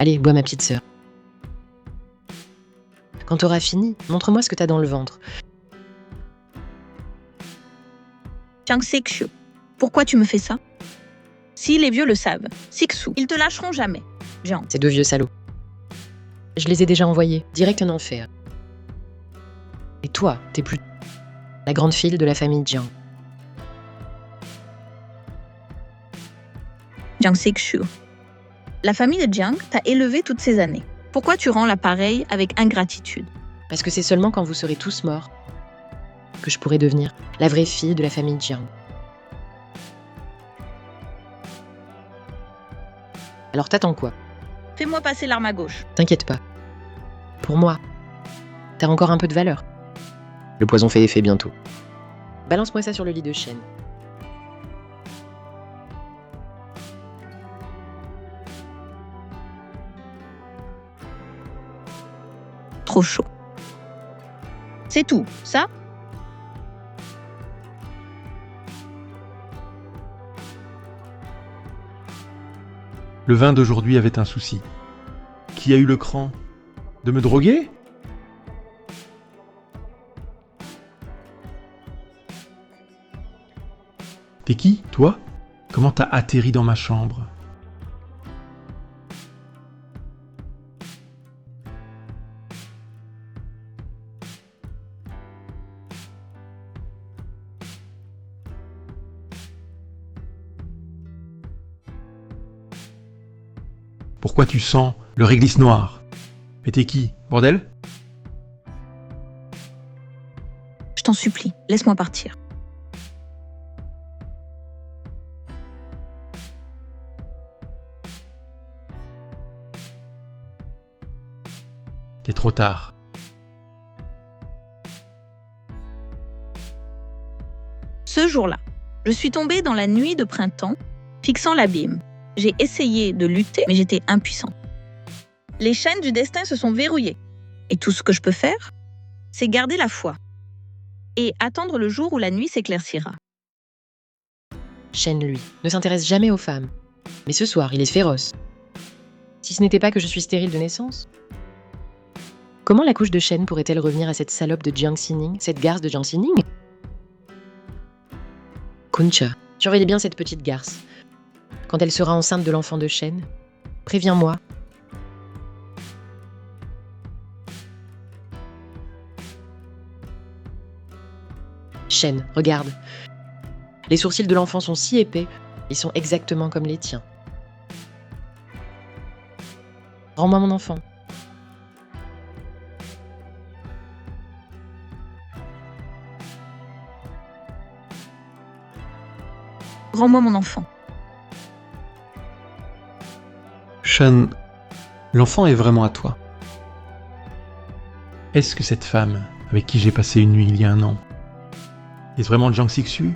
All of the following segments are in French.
Allez, bois ma petite sœur. Quand t'auras fini, montre-moi ce que t'as dans le ventre. Jiang Sixiu, pourquoi tu me fais ça? Si les vieux le savent, Sixu, ils te lâcheront jamais. Jiang. Ces deux vieux salauds. Je les ai déjà envoyés, direct en enfer. Et toi, t'es plus la grande fille de la famille Jiang. Jiang Sixiu. La famille de Jiang t'a élevé toutes ces années. Pourquoi tu rends l'appareil avec ingratitude? Parce que c'est seulement quand vous serez tous morts que je pourrai devenir la vraie fille de la famille Jiang. Alors t'attends quoi? Fais-moi passer l'arme à gauche. T'inquiète pas. Pour moi, t'as encore un peu de valeur. Le poison fait effet bientôt. Balance-moi ça sur le lit de chêne. Trop chaud. C'est tout, ça? Le vin d'aujourd'hui avait un souci. Qui a eu le cran de me droguer? T'es qui, toi? Comment t'as atterri dans ma chambre? Pourquoi tu sens le réglisse noir? Mais t'es qui, bordel? Je t'en supplie, laisse-moi partir. T'es trop tard. Ce jour-là, je suis tombée dans la nuit de printemps, fixant l'abîme. J'ai essayé de lutter, mais j'étais impuissante. Les chaînes du destin se sont verrouillées. Et tout ce que je peux faire, c'est garder la foi et attendre le jour où la nuit s'éclaircira. Shen, lui, ne s'intéresse jamais aux femmes. Mais ce soir, il est féroce. Si ce n'était pas que je suis stérile de naissance. Comment la couche de Shen pourrait-elle revenir à cette salope de Jiang Xining, cette garce de Jiang Xining? Kuncha, surveillez bien cette petite garce. Quand elle sera enceinte de l'enfant de Shen, préviens-moi. Shen, regarde. Les sourcils de l'enfant sont si épais, ils sont exactement comme les tiens. Rends-moi mon enfant. Rends-moi mon enfant. Shan, l'enfant est vraiment à toi. Est-ce que cette femme, avec qui j'ai passé une nuit il y a un an, est vraiment Jiang Sixiu?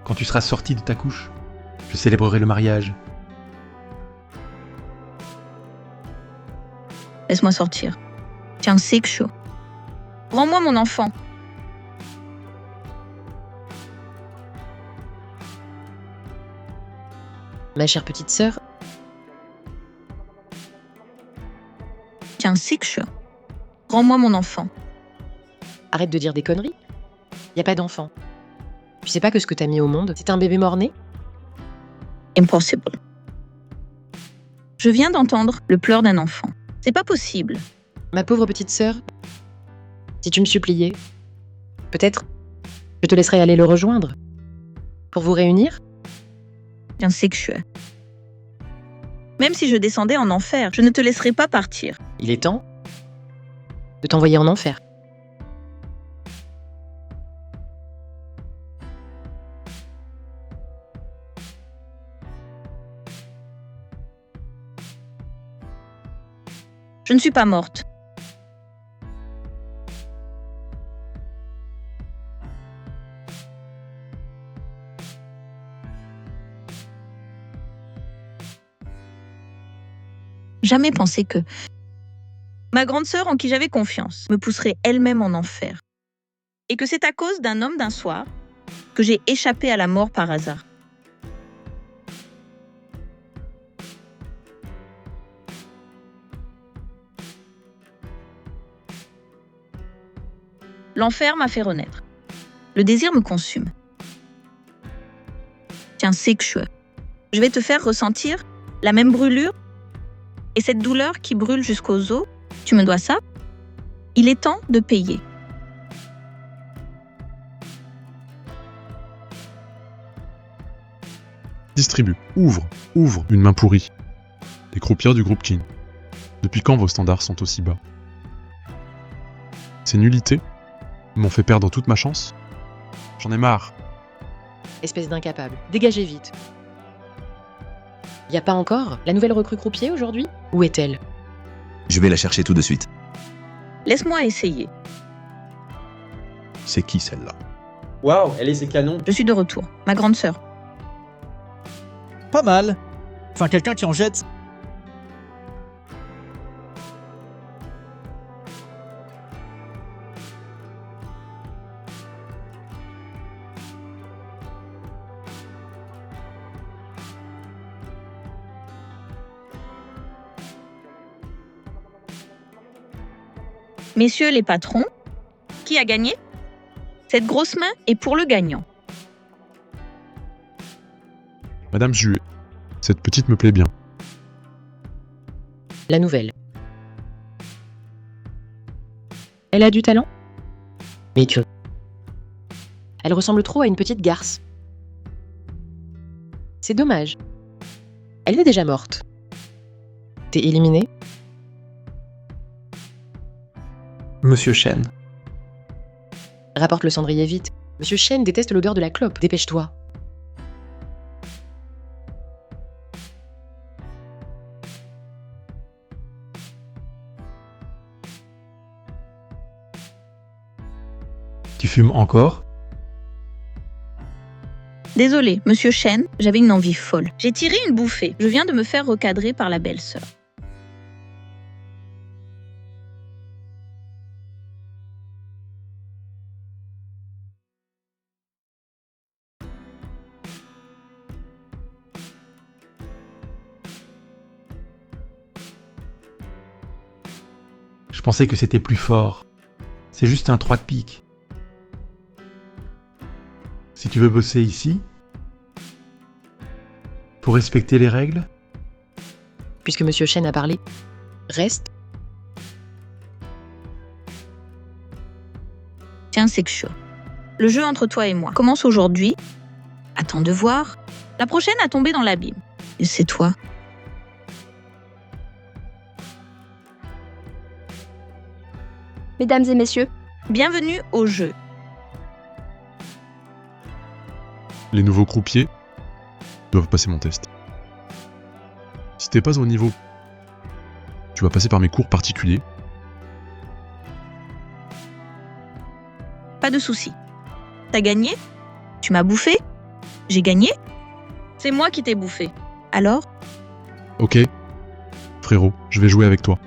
Quand tu seras sorti de ta couche, je célébrerai le mariage. Laisse-moi sortir. Jiang Sixiu. Rends-moi mon enfant. Ma chère petite sœur, Jiang Sixiu. Rends-moi mon enfant. arrête de dire des conneries. Y a pas d'enfant. Tu sais pas que ce que t'as mis au monde, c'est un bébé mort-né? Impossible. Je viens d'entendre le pleur d'un enfant. C'est pas possible. Ma pauvre petite sœur, si tu me suppliais, peut-être je te laisserais aller le rejoindre. Pour vous réunir? Jiang Sixiu. Même si je descendais en enfer, je ne te laisserai pas partir. Il est temps de t'envoyer en enfer. Je ne suis pas morte. Jamais pensé que ma grande sœur en qui j'avais confiance me pousserait elle-même en enfer. Et que c'est à cause d'un homme d'un soir que j'ai échappé à la mort par hasard. L'enfer m'a fait renaître. Le désir me consume. Tiens, Sexueux, je vais te faire ressentir la même brûlure et cette douleur qui brûle jusqu'aux os. Tu me dois ça? Il est temps de payer. Distribue, ouvre, une main pourrie. Les croupières du groupe King. Depuis quand vos standards sont aussi bas? Ces nullités m'ont fait perdre toute ma chance? J'en ai marre. Espèce d'incapable. Dégagez vite. Y a pas encore la nouvelle recrue croupier aujourd'hui? Où est-elle? Je vais la chercher tout de suite. Laisse-moi essayer. C'est qui celle-là? Waouh, elle est ses canons. Je suis de retour. Ma grande sœur. Pas mal. Enfin, quelqu'un qui en jette. Messieurs les patrons, qui a gagné? Cette grosse main est pour le gagnant. Madame Juet, cette petite me plaît bien. La nouvelle. Elle a du talent? Mais tu... Elle ressemble trop à une petite garce. C'est dommage. Elle est déjà morte. T'es éliminé? Monsieur Shen. Rapporte le cendrier vite. Monsieur Shen déteste l'odeur de la clope. Dépêche-toi. Tu fumes encore? Désolé, monsieur Shen, j'avais une envie folle. J'ai tiré une bouffée. Je viens de me faire recadrer par la belle-sœur. Je pensais que c'était plus fort. C'est juste un 3 de pique. Si tu veux bosser ici, pour respecter les règles, Puisque Monsieur Shen a parlé, reste. Tiens, c'est chaud. Le jeu entre toi et moi commence aujourd'hui. Attends de voir. La prochaine a tombé dans l'abîme. Et c'est toi. Mesdames et messieurs, Bienvenue au jeu. les nouveaux croupiers doivent passer mon test. Si t'es pas au niveau, tu vas passer par mes cours particuliers. Pas de souci. T'as gagné? Tu m'as bouffé? J'ai gagné? C'est moi qui t'ai bouffé. Alors? Ok, frérot, je vais jouer avec toi.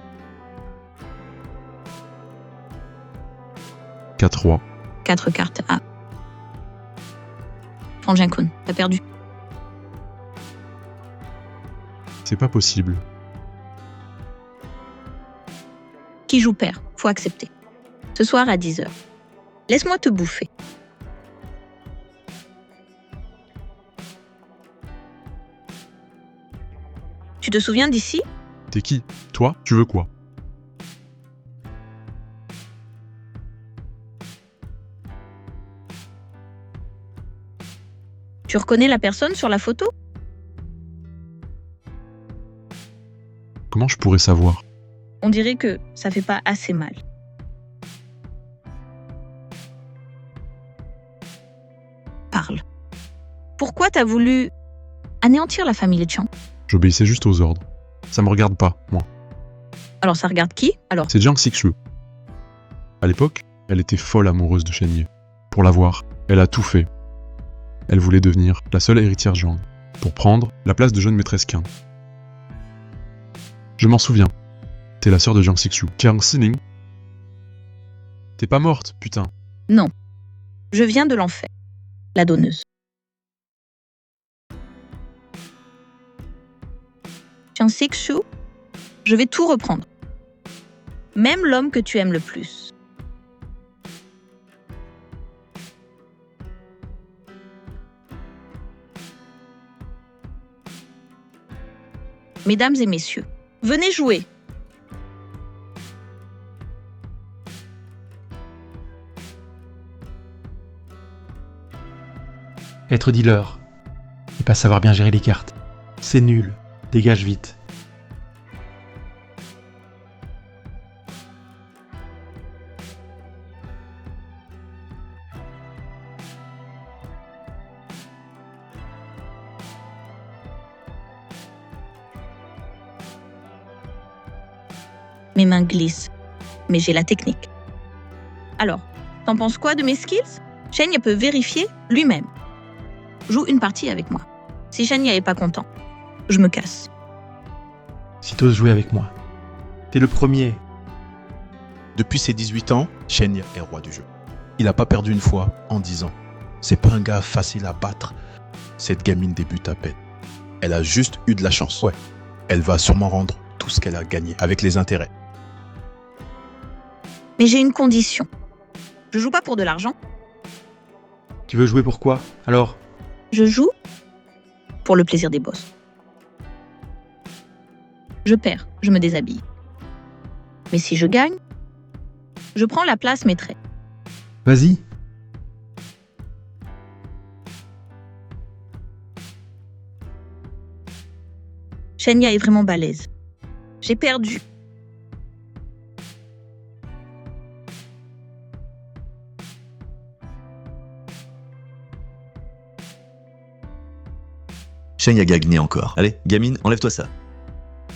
4 rois. 4 cartes A. Franjinkun, t'as perdu. C'est pas possible. Qui joue perd, faut accepter. Ce soir à 10h. Laisse-moi te bouffer. Tu te souviens d'ici? T'es qui? Toi, tu veux quoi? Tu reconnais la personne sur la photo? Comment je pourrais savoir? On dirait que ça fait pas assez mal. Parle. Pourquoi t'as voulu anéantir la famille Chang? J'obéissais juste aux ordres. Ça me regarde pas, moi. Alors ça regarde qui? Alors, C'est Jiang Xixu. À l'époque, elle était folle amoureuse de Shen Ye. Pour l'avoir, elle a tout fait. Elle voulait devenir la seule héritière Jiang, pour prendre la place de jeune maîtresse Qian. Je m'en souviens. T'es la sœur de Jiang Xixu, Qian Sining. T'es pas morte, putain. non. Je viens de l'enfer. La donneuse. Jiang Xixu, je vais tout reprendre. Même l'homme que tu aimes le plus. Mesdames et messieurs, venez jouer. Être dealer et pas savoir bien gérer les cartes. C'est nul. Dégage vite. Mes mains glissent, mais j'ai la technique. Alors, t'en penses quoi de mes skills? Shenya peut vérifier lui-même. Joue une partie avec moi. Si Shenya n'est pas content, je me casse. Si t'oses jouer avec moi. T'es le premier. Depuis ses 18 ans, Shenya est roi du jeu. Il n'a pas perdu une fois en 10 ans. C'est pas un gars facile à battre. Cette gamine débute à peine. Elle a juste eu de la chance. Ouais. Elle va sûrement rendre tout ce qu'elle a gagné avec les intérêts. Mais j'ai une condition. Je joue pas pour de l'argent. Tu veux jouer pour quoi, alors? Je joue pour le plaisir des boss. Je perds, je me déshabille. Mais si je gagne, je prends la place maîtresse. Vas-y. Shenya est vraiment balèze. J'ai perdu. Shenya a gagné encore. Allez, gamine, enlève-toi ça.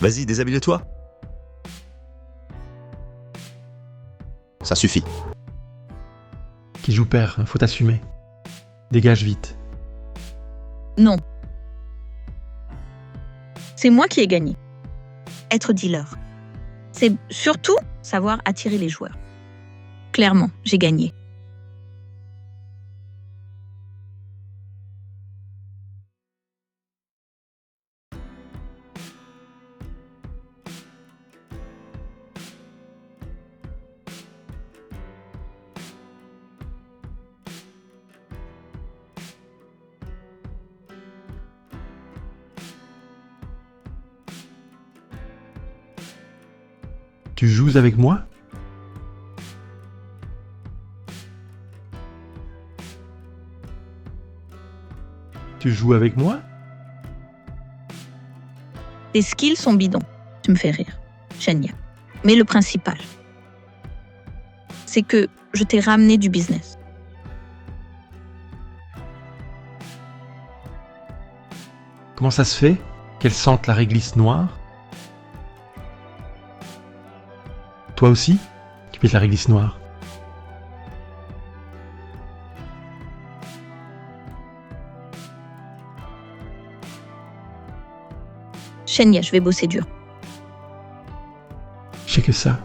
Vas-y, déshabille-toi. Ça suffit. Qui joue perd, hein, faut t'assumer. Dégage vite. Non. C'est moi qui ai gagné. Être dealer. C'est surtout savoir attirer les joueurs. Clairement, j'ai gagné. Tu joues avec moi? Tu joues avec moi? Tes skills sont bidons. Tu me fais rire, Shenya. Mais le principal, c'est que je t'ai ramené du business. Comment ça se fait qu'elle sente la réglisse noire? Toi aussi, tu piques la réglisse noire. Shenya, je vais bosser dur. Je sais que ça.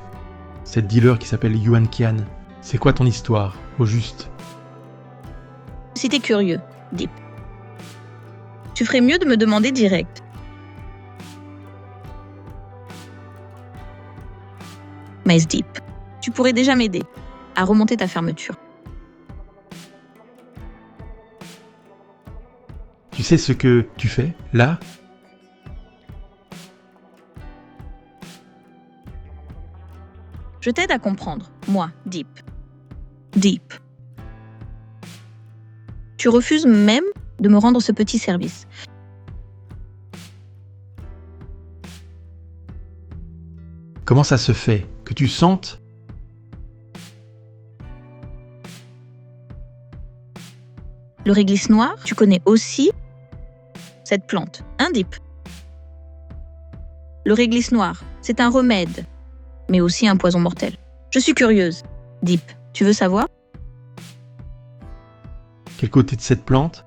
Cette dealer qui s'appelle Yuan Qian. C'est quoi ton histoire, au juste? Si t'es curieux, Deep, tu ferais mieux de me demander direct. Mais Deep, tu pourrais déjà m'aider à remonter ta fermeture. Tu sais ce que tu fais, là? Je t'aide à comprendre, moi, Deep. Deep. Tu refuses même de me rendre ce petit service. Comment ça se fait que tu sentes Le réglisse noir, tu connais aussi cette plante, hein, Deep? Le réglisse noir, c'est un remède, mais aussi un poison mortel. Je suis curieuse. Deep, tu veux savoir? quel côté de cette plante?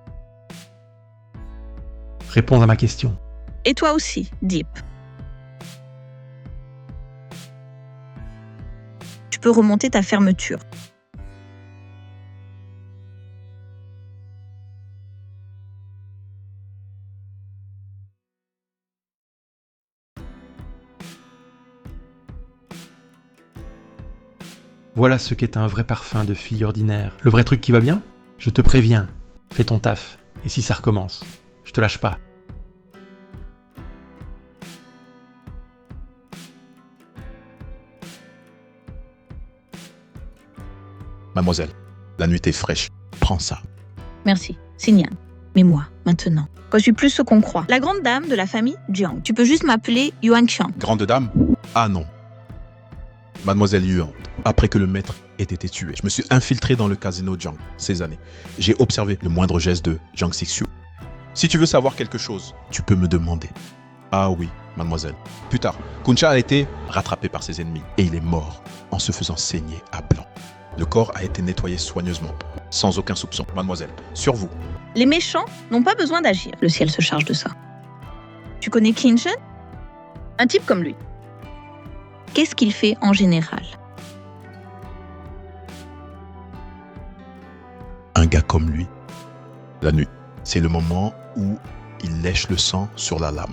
Réponds à ma question. Et toi aussi, Deep. Tu peux remonter ta fermeture. Voilà ce qu'est un vrai parfum de fille ordinaire. Le vrai truc qui va bien? Je te préviens, fais ton taf. Et si ça recommence, je te lâche pas. Mademoiselle, la nuit est fraîche. Prends ça. Merci, Xinyan. Mais moi, maintenant, je suis plus ce qu'on croit. La grande dame de la famille Jiang. Tu peux juste m'appeler Yuan Xiang. Grande dame? Ah non. Mademoiselle Yuan, après que le maître ait été tué, je me suis infiltré dans le casino Jiang ces années. J'ai observé le moindre geste de Jiang Xixiu. Si tu veux savoir quelque chose, tu peux me demander. Ah oui, mademoiselle. Plus tard, Kuncha a été rattrapé par ses ennemis et il est mort en se faisant saigner à blanc. Le corps a été nettoyé soigneusement, sans aucun soupçon. Mademoiselle, sur vous. Les méchants n'ont pas besoin d'agir. Le ciel se charge de ça. Tu connais Qin Shen? Un type comme lui. Qu'est-ce qu'il fait en général? Un gars comme lui. La nuit, c'est le moment où il lèche le sang sur la lame.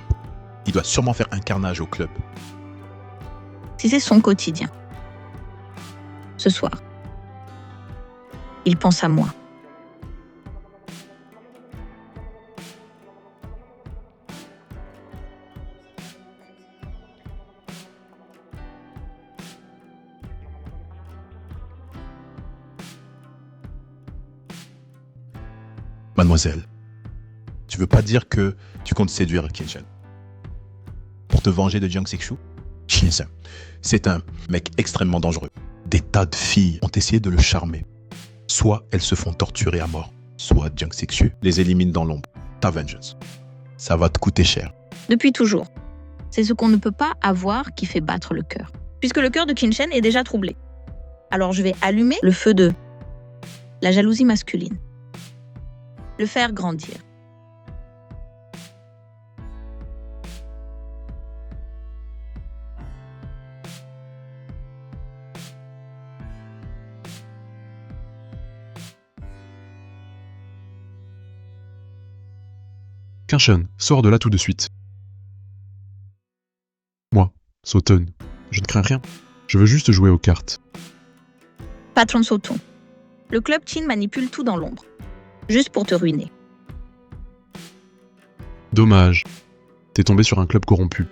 Il doit sûrement faire un carnage au club. Si c'est son quotidien. Ce soir, il pense à moi. Mademoiselle, tu veux pas dire que tu comptes séduire Qin Shen pour te venger de Jiang Xixiu? Qin Shen, c'est un mec extrêmement dangereux. Des tas de filles ont essayé de le charmer. Soit elles se font torturer à mort, soit Jiang Xixiu les élimine dans l'ombre. Ta vengeance. Ça va te coûter cher. Depuis toujours. C'est ce qu'on ne peut pas avoir qui fait battre le cœur. Puisque le cœur de Qin Shen est déjà troublé. Alors je vais allumer le feu de la jalousie masculine. Le faire grandir. Qin Shen, sors de là tout de suite. Moi, Sauton, je ne crains rien. Je veux juste jouer aux cartes. Patron Sauton. Le club Qin manipule tout dans l'ombre. Juste pour te ruiner. Dommage. T'es tombé sur un club corrompu.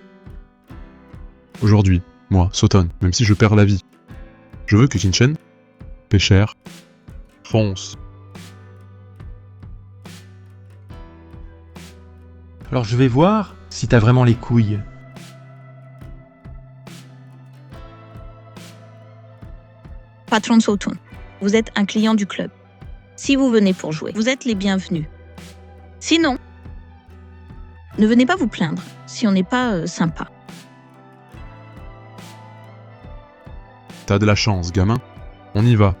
Aujourd'hui, moi, Sauton, même si je perds la vie, je veux que Qin Shen, pêcheur, fonce. Alors je vais voir si t'as vraiment les couilles. Patron Sauton. Vous êtes un client du club. Si vous venez pour jouer, vous êtes les bienvenus. Sinon, ne venez pas vous plaindre si on n'est pas sympa. T'as de la chance, gamin. On y va.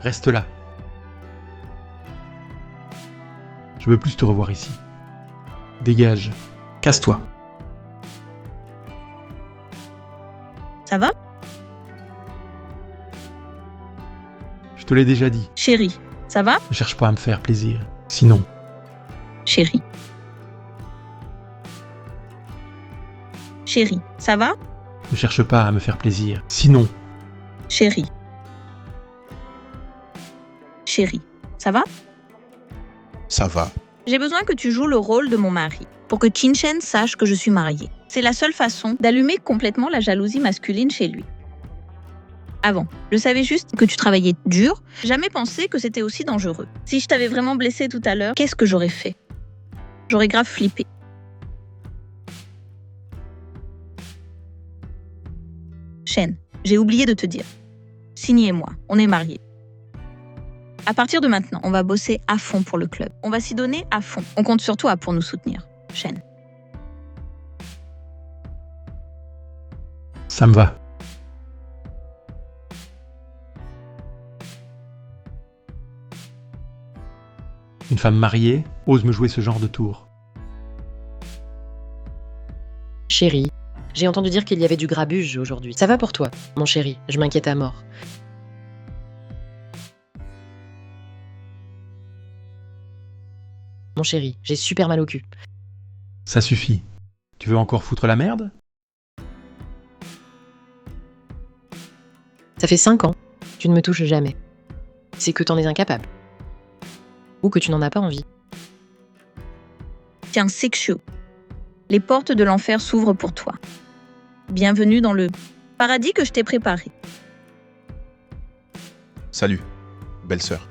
Reste là. Je veux plus te revoir ici. Dégage. Casse-toi. Ça va? Je te l'ai déjà dit. Chérie, ça va? Ne cherche pas à me faire plaisir. Sinon, Chérie. Chérie, ça va? ne cherche pas à me faire plaisir. Sinon, Chérie. Chérie, ça va? Ça va. J'ai besoin que tu joues le rôle de mon mari, pour que Qin Shen sache que je suis mariée. C'est la seule façon d'allumer complètement la jalousie masculine chez lui. Avant, je savais juste que tu travaillais dur, jamais pensé que c'était aussi dangereux. Si je t'avais vraiment blessé tout à l'heure, qu'est-ce que j'aurais fait? J'aurais grave flippé. Shen, j'ai oublié de te dire. Signy et moi, on est mariés. À partir de maintenant, on va bosser à fond pour le club. On va s'y donner à fond. On compte sur toi pour nous soutenir. Shen. ça me va. Une femme mariée ose me jouer ce genre de tour. Chérie, j'ai entendu dire qu'il y avait du grabuge aujourd'hui. Ça va pour toi, mon chéri? Je m'inquiète à mort. Mon chéri, j'ai super mal au cul. Ça suffit. Tu veux encore foutre la merde? Ça fait 5 ans, tu ne me touches jamais. C'est que t'en es incapable. Ou que tu n'en as pas envie. Tiens, Xixiu. Les portes de l'enfer s'ouvrent pour toi. Bienvenue dans le Paradis que je t'ai préparé. Salut, belle-sœur.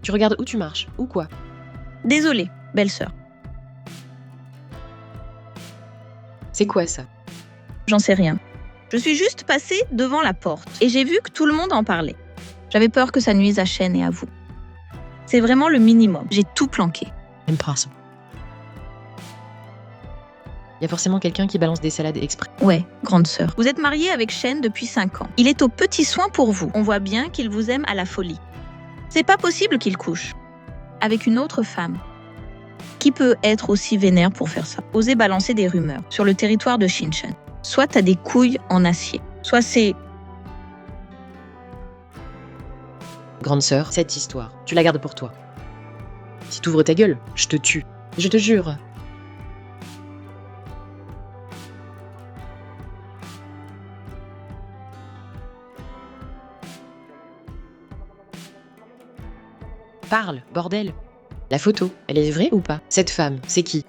Tu regardes où tu marches, ou quoi? Désolée, belle-sœur. C'est quoi ça? J'en sais rien. Je suis juste passée devant la porte et j'ai vu que tout le monde en parlait. J'avais peur que ça nuise à Shane et à vous. C'est vraiment le minimum. J'ai tout planqué. Impossible. Il y a forcément quelqu'un qui balance des salades exprès. Ouais, grande sœur. Vous êtes mariée avec Shane depuis 5 ans. Il est aux petits soins pour vous. On voit bien qu'il vous aime à la folie. C'est pas possible qu'il couche avec une autre femme. Qui peut être aussi vénère pour faire ça? Oser balancer des rumeurs sur le territoire de Shinshan. Soit t'as des couilles en acier, soit c'est... Grande sœur, cette histoire, tu la gardes pour toi. Si t'ouvres ta gueule, je te tue. Je te jure. Parle, bordel. La photo, elle est vraie ou pas? Cette femme, c'est qui?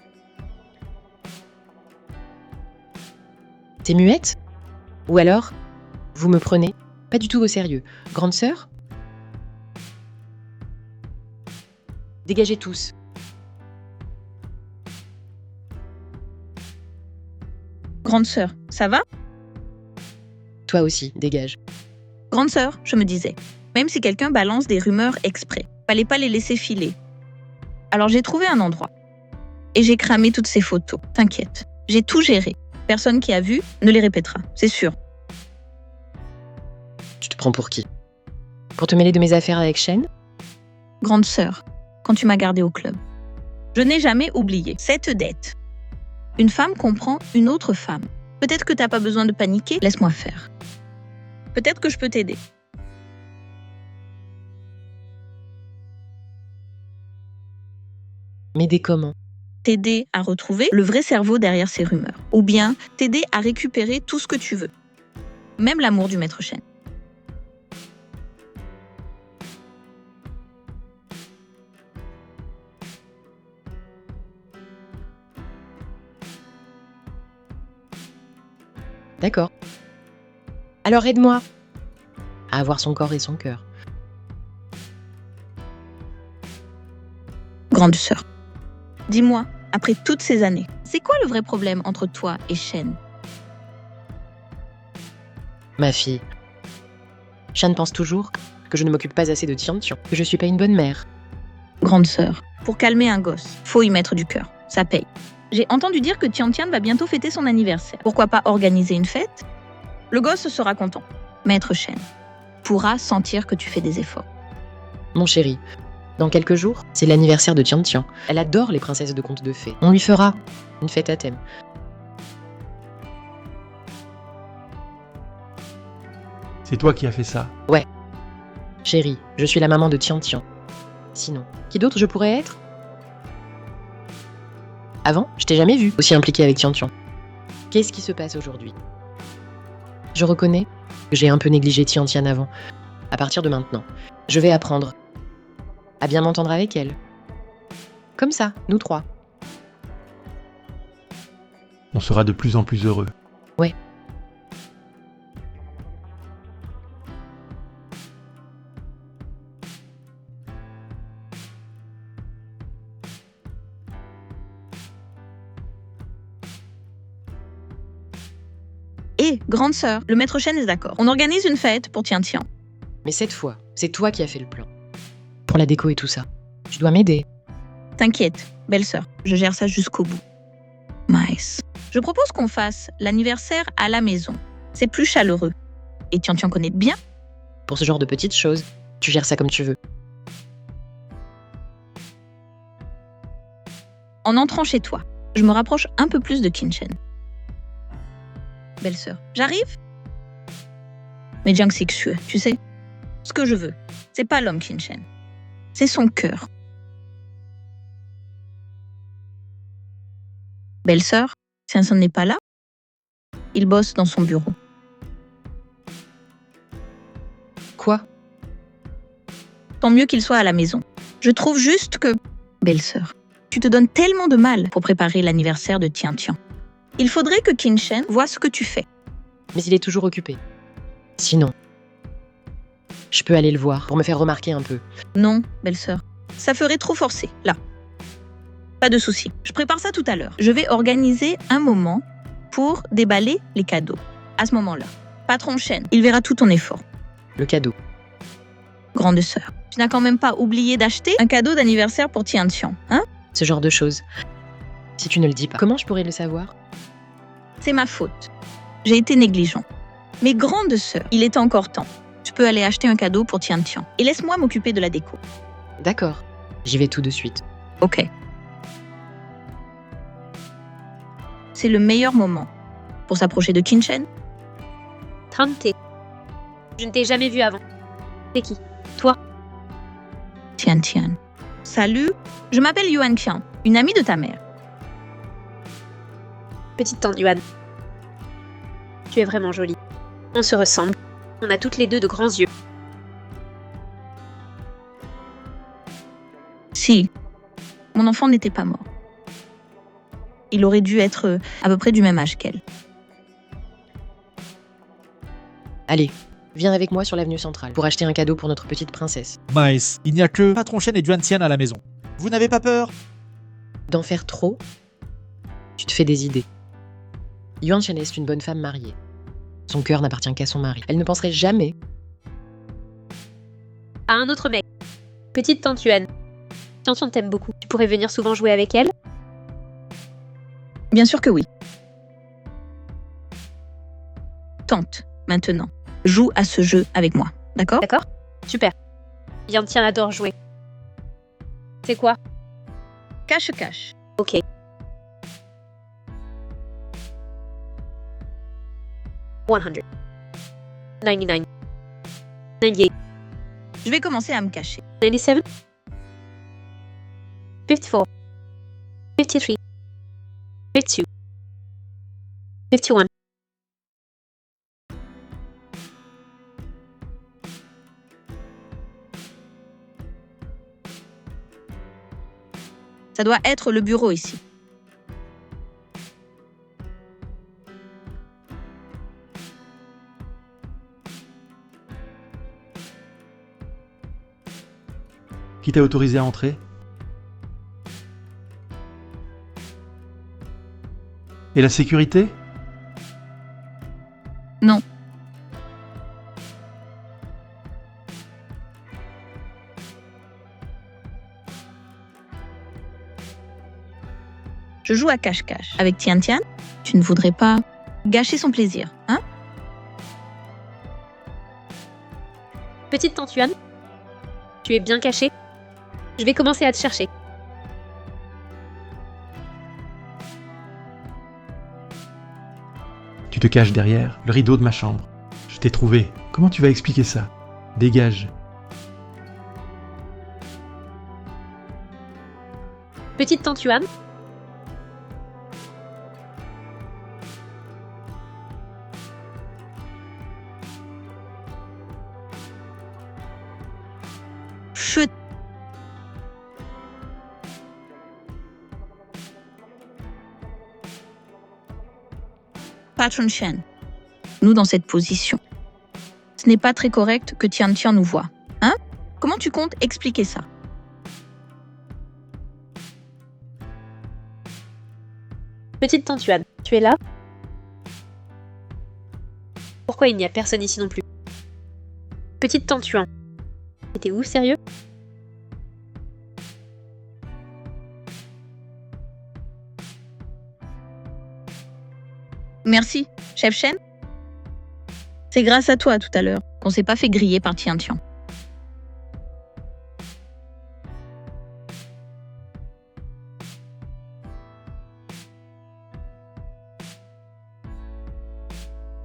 T'es muette? Ou alors, vous me prenez pas du tout au sérieux. Grande sœur? Dégagez tous. Grande sœur, ça va? Toi aussi, dégage. Grande sœur, je me disais. Même si quelqu'un balance des rumeurs exprès, fallait pas les laisser filer. Alors j'ai trouvé un endroit. Et j'ai cramé toutes ces photos. T'inquiète, j'ai tout géré. Personne qui a vu ne les répétera, c'est sûr. Tu te prends pour qui? Pour te mêler de mes affaires avec Shane? Grande sœur, quand tu m'as gardée au club. Je n'ai jamais oublié cette dette. Une femme comprend une autre femme. Peut-être que t'as pas besoin de paniquer, laisse-moi faire. Peut-être que je peux t'aider. M'aider comment? T'aider à retrouver le vrai cerveau derrière ces rumeurs. Ou bien t'aider à récupérer tout ce que tu veux. Même l'amour du maître Shane. D'accord. Alors aide-moi à avoir son corps et son cœur. Grande sœur. Dis-moi, après toutes ces années, c'est quoi le vrai problème entre toi et Shane? Ma fille. Shane pense toujours que je ne m'occupe pas assez de Tian-Tian, que je suis pas une bonne mère. Grande sœur, pour calmer un gosse, faut y mettre du cœur. Ça paye. J'ai entendu dire que Tian-Tian va bientôt fêter son anniversaire. Pourquoi pas organiser une fête? Le gosse sera content. Maître Shane pourra sentir que tu fais des efforts. Mon chéri, dans quelques jours, c'est l'anniversaire de Tian-Tian. Elle adore les princesses de contes de fées. On lui fera une fête à thème. C'est toi qui as fait ça. Chérie, je suis la maman de Tian-Tian. Sinon, qui d'autre je pourrais être? Avant, je t'ai jamais vu aussi impliquée avec Tian-Tian. Qu'est-ce qui se passe aujourd'hui? Je reconnais que j'ai un peu négligé Tian-Tian avant. À partir de maintenant, je vais apprendre à bien m'entendre avec elle. Comme ça, nous trois. On sera de plus en plus heureux. Ouais. Et, grande sœur, le maître Shane est d'accord. On organise une fête pour Tian-Tian. Mais cette fois, c'est toi qui as fait le plan. Pour la déco et tout ça. Tu dois m'aider. T'inquiète, belle sœur, je gère ça jusqu'au bout. Nice. Je propose qu'on fasse l'anniversaire à la maison. C'est plus chaleureux. Et Tian-Tian connaît bien. Pour ce genre de petites choses, tu gères ça comme tu veux. En entrant chez toi, je me rapproche un peu plus de Qinshen. Belle sœur, j'arrive? Mais Jiang Xixue, tu sais, ce que je veux, c'est pas l'homme Qinshen. C'est son cœur. Belle sœur, Qinshen n'est pas là. Il bosse dans son bureau. Quoi? Tant mieux qu'il soit à la maison. Je trouve juste que... Belle sœur, tu te donnes tellement de mal pour préparer l'anniversaire de Tian-Tian. Il faudrait que Qin voie ce que tu fais. Mais il est toujours occupé. Sinon, je peux aller le voir pour me faire remarquer un peu. Non, belle-sœur. Ça ferait trop forcé, là. Pas de souci. Je prépare ça tout à l'heure. Je vais organiser un moment pour déballer les cadeaux. À ce moment-là, patron Shen, il verra tout ton effort. Le cadeau. Grande sœur, tu n'as quand même pas oublié d'acheter un cadeau d'anniversaire pour Tian, hein? Ce genre de choses. Si tu ne le dis pas, comment je pourrais le savoir? C'est ma faute. J'ai été négligent. Mais grande sœur, il est encore temps. Tu peux aller acheter un cadeau pour Tian. Et laisse-moi m'occuper de la déco. D'accord. J'y vais tout de suite. Ok. C'est le meilleur moment pour s'approcher de Qin. Trente. Je ne t'ai jamais vu avant. C'est qui? Tian. Salut, je m'appelle Yuan Qian, une amie de ta mère. Petite tante Yuan. Tu es vraiment jolie. On se ressemble. On a toutes les deux de grands yeux. Si, mon enfant n'était pas mort. Il aurait dû être à peu près du même âge qu'elle. Allez, viens avec moi sur l'avenue centrale pour acheter un cadeau pour notre petite princesse. Mice, il n'y a que Patron Shen et Juan Xian à la maison. Vous n'avez pas peur? D'en faire trop, tu te fais des idées. Yuan Shen est une bonne femme mariée. Son cœur n'appartient qu'à son mari. Elle ne penserait jamais. À un autre mec. Petite tante Yuan. Tian t'aime beaucoup. Tu pourrais venir souvent jouer avec elle? Bien sûr que oui. Tente, maintenant. Joue à ce jeu avec moi, d'accord? D'accord? Super. Yan Tian adore jouer. C'est quoi? Cache-cache. Ok. $100. 99. 98. Je vais commencer à me cacher. 97. 54. 53. 52. 51. Ça doit être le bureau ici. Qui t'a autorisé à entrer? Et la sécurité? Non. Je joue à cache-cache avec Tian. Tu ne voudrais pas gâcher son plaisir, hein? Petite tante Yuan. Tu es bien cachée. Je vais commencer à te chercher. Tu te caches derrière le rideau de ma chambre. Je t'ai trouvé. Comment tu vas expliquer ça? Dégage. Petite tante Yuan. Chut. Patron Shen, nous dans cette position. Ce n'est pas très correct que Tian nous voit. Hein? Comment tu comptes expliquer ça? Petite tante Yuan, tu es là? Pourquoi il n'y a personne ici non plus? Petite tante Yuan. T'es où, sérieux? Merci, chef Shen. C'est grâce à toi tout à l'heure qu'on s'est pas fait griller par Tian.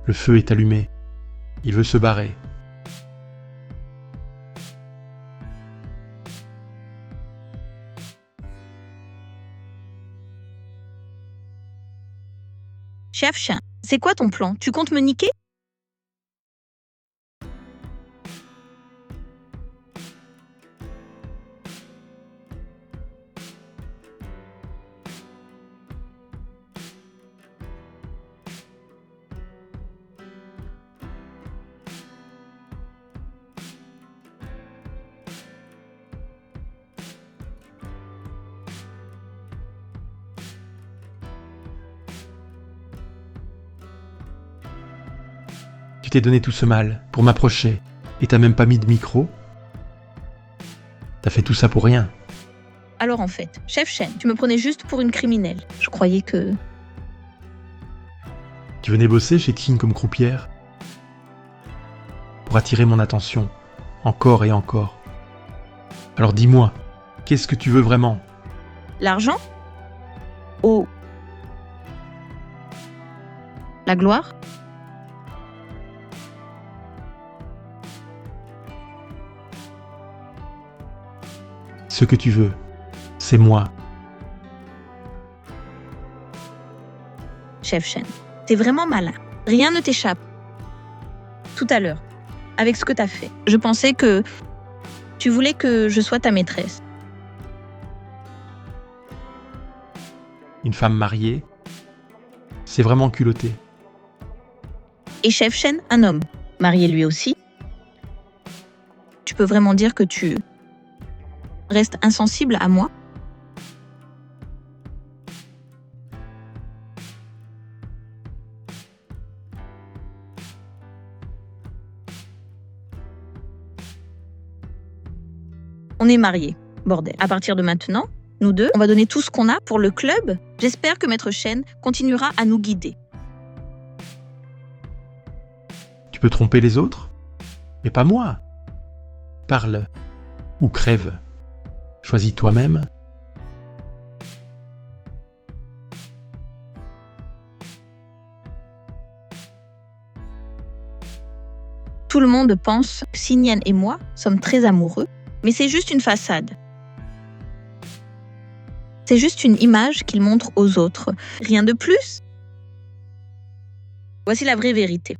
Le feu est allumé. Il veut se barrer. Chef Shen, c'est quoi ton plan? Tu comptes me niquer? t'ai donné tout ce mal pour m'approcher et t'as même pas mis de micro? T'as fait tout ça pour rien. Alors en fait, chef Shen, tu me prenais juste pour une criminelle. Je croyais que... Tu venais bosser chez King comme croupière pour attirer mon attention, encore et encore. Alors dis-moi, qu'est-ce que tu veux vraiment? L'argent? Oh. La gloire? Ce que tu veux, c'est moi. Chef Shen, t'es vraiment malin. Rien ne t'échappe. Tout à l'heure, avec ce que t'as fait, je pensais que tu voulais que je sois ta maîtresse. Une femme mariée, c'est vraiment culotté. Et chef Shen, un homme, marié lui aussi. Tu peux vraiment dire que tu restes insensible à moi? On est mariés, bordel. À partir de maintenant, nous deux, on va donner tout ce qu'on a pour le club. J'espère que Maître Shen continuera à nous guider. Tu peux tromper les autres, mais pas moi. Parle ou crève. Choisis toi-même. Tout le monde pense que Xingyan et moi sommes très amoureux, mais c'est juste une façade. C'est juste une image qu'il montre aux autres. Rien de plus. Voici la vraie vérité.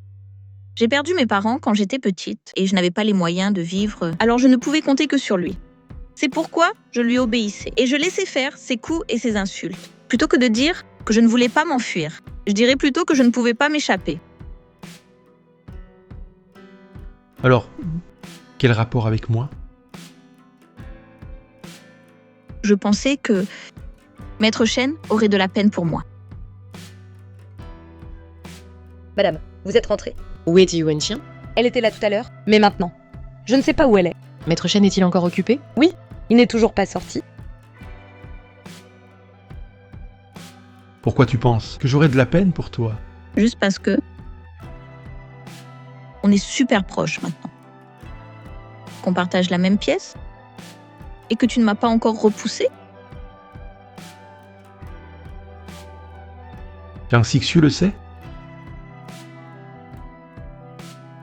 J'ai perdu mes parents quand j'étais petite et je n'avais pas les moyens de vivre, alors je ne pouvais compter que sur lui. C'est pourquoi je lui obéissais et je laissais faire ses coups et ses insultes. Plutôt que de dire que je ne voulais pas m'enfuir, je dirais plutôt que je ne pouvais pas m'échapper. Alors, quel rapport avec moi? Je pensais que Maître Shen aurait de la peine pour moi. Madame, vous êtes rentrée. Où est Yuan Xian? Elle était là tout à l'heure, mais maintenant. Je ne sais pas où elle est. Maître Shen est-il encore occupé? Il n'est toujours pas sorti. Pourquoi tu penses que j'aurais de la peine pour toi? Juste parce que on est super proches maintenant. Qu'on partage la même pièce et que tu ne m'as pas encore repoussé. Jiang Xixiu le sait?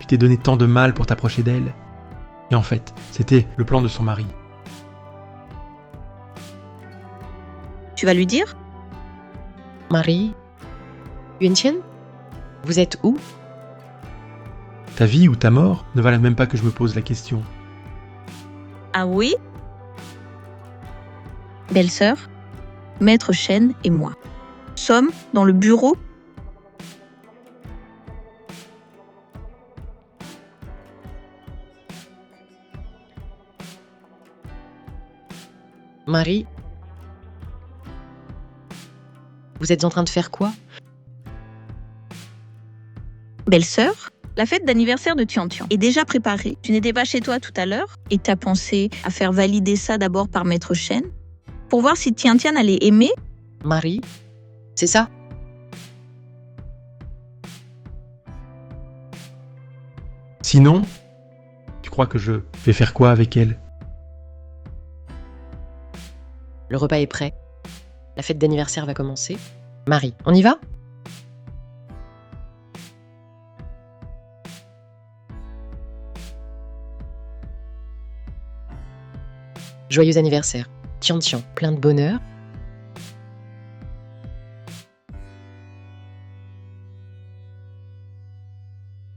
Je t'ai donné tant de mal pour t'approcher d'elle. Et en fait, c'était le plan de son mari. Tu vas lui dire? Marie? Yuan Xian? Vous êtes où? Ta vie ou ta mort ne valent même pas que je me pose la question. Ah oui? Belle-sœur, Maître Shen et moi sommes dans le bureau. Marie? Vous êtes en train de faire quoi? Belle-sœur, la fête d'anniversaire de Tian-Tian est déjà préparée. Tu n'étais pas chez toi tout à l'heure et t'as pensé à faire valider ça d'abord par Maître Shen pour voir si Tian-Tian allait aimer. Marie? C'est ça? Sinon, tu crois que je vais faire quoi avec elle? Le repas est prêt. La fête d'anniversaire va commencer. Marie, on y va? Joyeux anniversaire. Tian-Tian, plein de bonheur.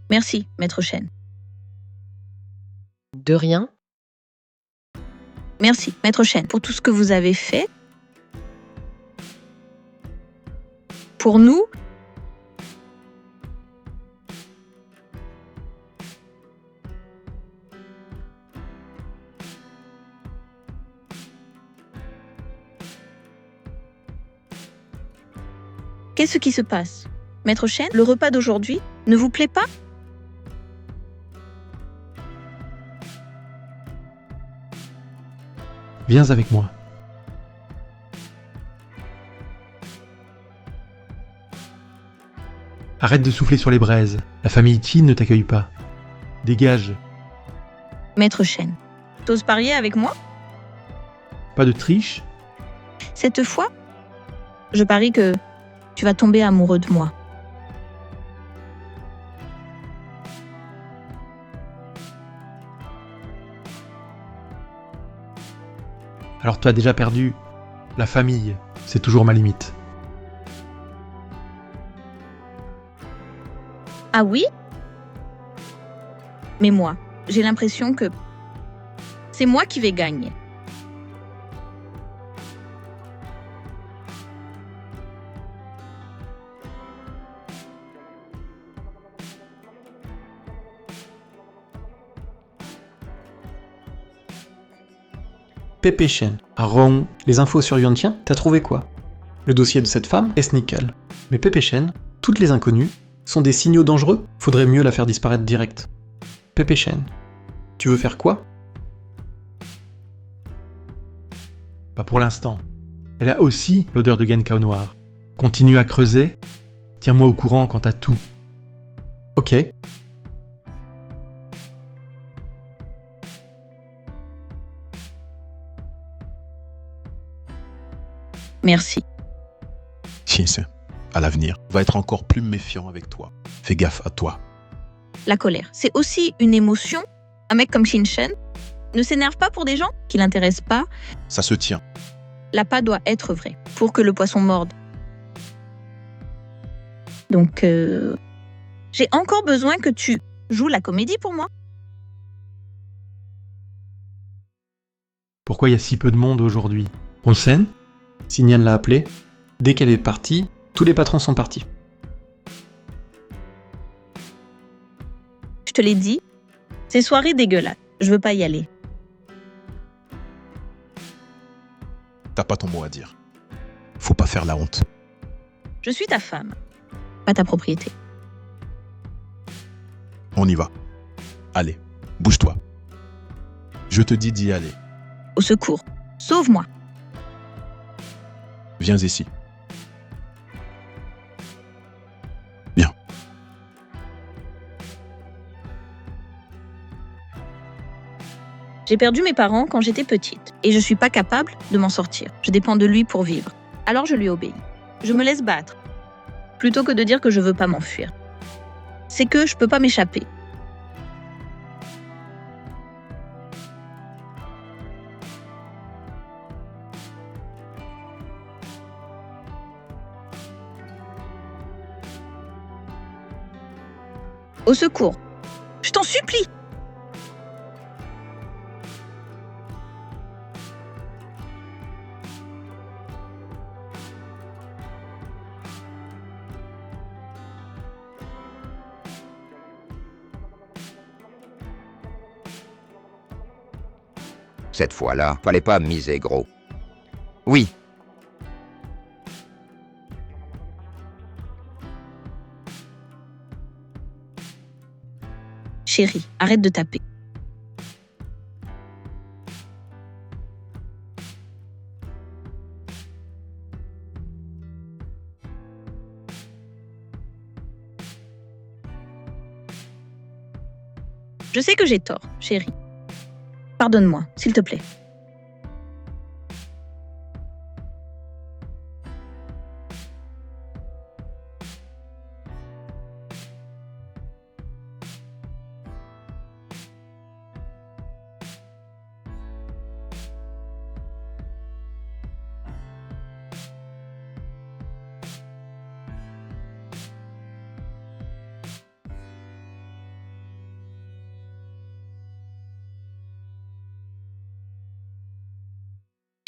Merci, Maître Shen. De rien. Merci, Maître Shen, pour tout ce que vous avez fait. Pour nous. Qu'est-ce qui se passe? Maître Shen, le repas d'aujourd'hui ne vous plaît pas? Viens avec moi. Arrête de souffler sur les braises. La famille Tin ne t'accueille pas. Dégage. Maître Shen, t'oses parier avec moi? Pas de triche. Cette fois, je parie que tu vas tomber amoureux de moi. Alors tu as déjà perdu. La famille, c'est toujours ma limite. Ah oui? Mais moi, j'ai l'impression que c'est moi qui vais gagner. Pépé Shen. Rong, les infos sur Yuantian, t'as trouvé quoi? Le dossier de cette femme est nickel. Mais Pépé Shen, toutes les inconnues, sont des signaux dangereux? Faudrait mieux la faire disparaître direct. Pépé Shen, tu veux faire quoi? Pas pour l'instant. Elle a aussi l'odeur de Genkao noir. Continue à creuser. Tiens-moi au courant quant à tout. Ok. Merci. Shinsen, à l'avenir, va être encore plus méfiant avec toi. Fais gaffe à toi. La colère, c'est aussi une émotion. Un mec comme Shin-Shen ne s'énerve pas pour des gens qui l'intéressent pas. Ça se tient. L'appât doit être vrai pour que le poisson morde. Donc, j'ai encore besoin que tu joues la comédie pour moi. Pourquoi il y a si peu de monde aujourd'hui? Onsen? Signan l'a appelée. Dès qu'elle est partie, tous les patrons sont partis. Je te l'ai dit, ces soirées dégueulasses, je veux pas y aller. T'as pas ton mot à dire. Faut pas faire la honte. Je suis ta femme, pas ta propriété. On y va. Allez, bouge-toi. Je te dis d'y aller. Au secours, sauve-moi. Viens ici. Viens. J'ai perdu mes parents quand j'étais petite et je suis pas capable de m'en sortir. Je dépends de lui pour vivre. Alors je lui obéis. Je me laisse battre. Plutôt que de dire que je veux pas m'enfuir. C'est que je peux pas m'échapper. Au secours. Je t'en supplie. Cette fois-là, fallait pas miser gros. Oui. Chérie, arrête de taper. Je sais que j'ai tort, chérie. Pardonne-moi, s'il te plaît.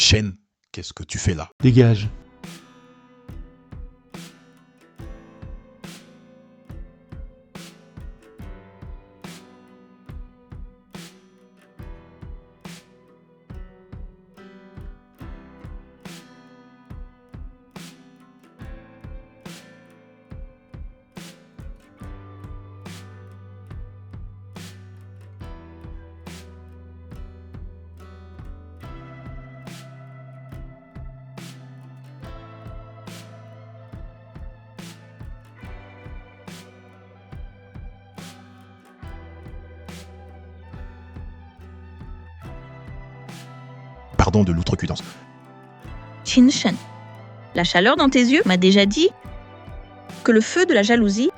Shen, qu'est-ce que tu fais là? Dégage. Pardon de l'outrecuidance. Qin-shen, la chaleur dans tes yeux m'a déjà dit que le feu de la jalousie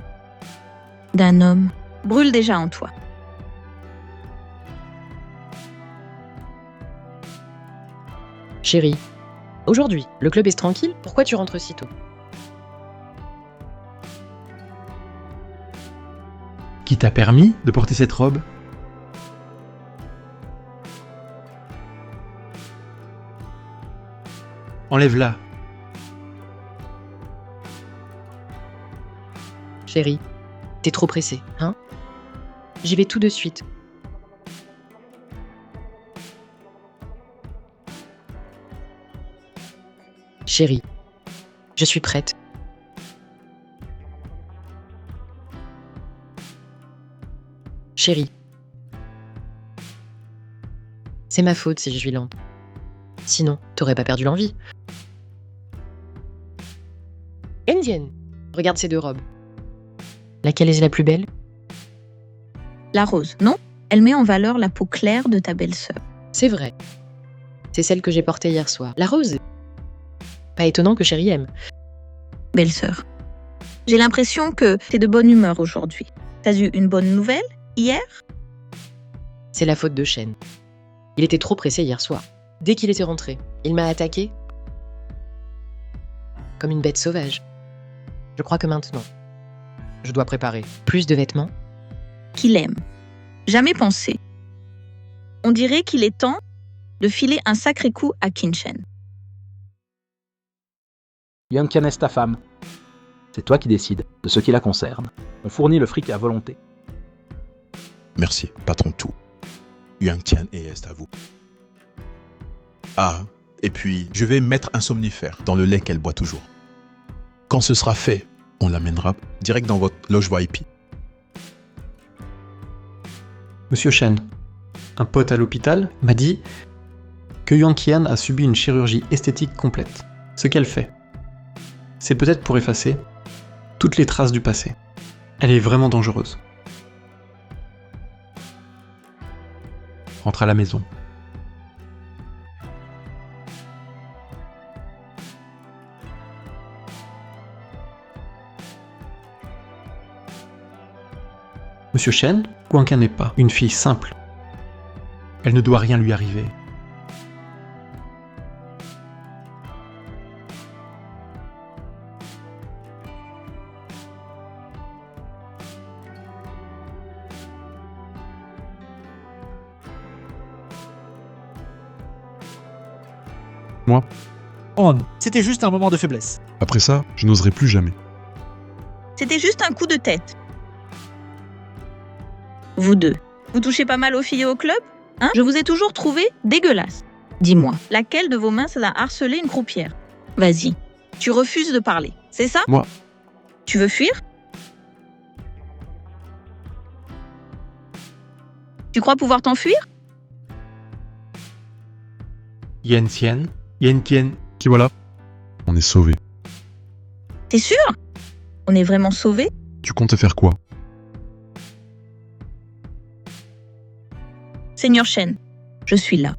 d'un homme brûle déjà en toi. Chérie, aujourd'hui, le club est tranquille, pourquoi tu rentres si tôt? Qui t'a permis de porter cette robe? Enlève-la. Chérie, t'es trop pressée, hein? J'y vais tout de suite. Chérie, je suis prête. Chérie, c'est ma faute si je suis lente. Sinon, t'aurais pas perdu l'envie. Indienne, regarde ces deux robes. Laquelle est la plus belle? La rose, non? Elle met en valeur la peau claire de ta belle-sœur. C'est vrai. C'est celle que j'ai portée hier soir. La rose. Pas étonnant que chérie aime. Belle-sœur, j'ai l'impression que t'es de bonne humeur aujourd'hui. T'as eu une bonne nouvelle hier? C'est la faute de Shen. Il était trop pressé hier soir. Dès qu'il était rentré, il m'a attaqué comme une bête sauvage. Je crois que maintenant, je dois préparer plus de vêtements. Qu'il aime. Jamais pensé. On dirait qu'il est temps de filer un sacré coup à Qin-shen. Yuan-Tian est ta femme. C'est toi qui décides de ce qui la concerne. On fournit le fric à volonté. Merci, patron tout. Yuan-Tian est à vous. Ah, et puis je vais mettre un somnifère dans le lait qu'elle boit toujours. Quand ce sera fait, on l'amènera direct dans votre loge VIP. Monsieur Shen, un pote à l'hôpital m'a dit que Yuan-Tian a subi une chirurgie esthétique complète. Ce qu'elle fait, c'est peut-être pour effacer toutes les traces du passé. Elle est vraiment dangereuse. Rentre à la maison. Monsieur Shen, Guanqin n'est pas une fille simple. Elle ne doit rien lui arriver. Moi, On, c'était juste un moment de faiblesse. après ça, je n'oserai plus jamais. C'était juste un coup de tête. Vous deux, vous touchez pas mal aux filles au club? Hein? Je vous ai toujours trouvé dégueulasse. Dis-moi, laquelle de vos mains ça a harcelé une croupière? Vas-y, tu refuses de parler, c'est ça? Moi. Tu veux fuir? Tu crois pouvoir t'enfuir? Yen-Tian, Yen-Tian. Qui voilà? On est sauvés. T'es sûr? On est vraiment sauvés? Tu comptes faire quoi? Seigneur Shen, je suis là.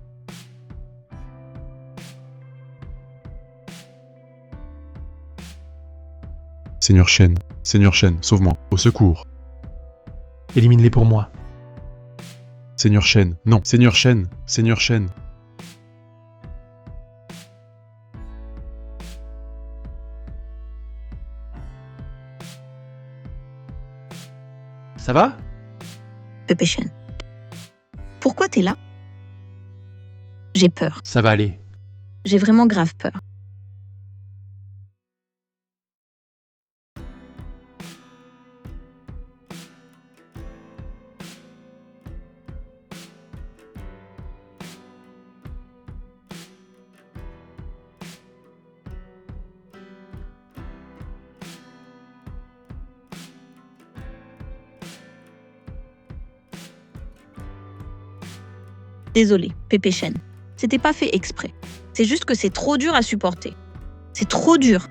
Seigneur Shen, sauve-moi. Au secours. Élimine-les pour moi. Seigneur Shen, non. Seigneur Shen. Ça va? Pépé Shen. Pourquoi t'es là? J'ai peur. Ça va aller. J'ai vraiment grave peur. Désolée, Pépé Shen. C'était pas fait exprès. C'est juste que c'est trop dur à supporter. C'est trop dur.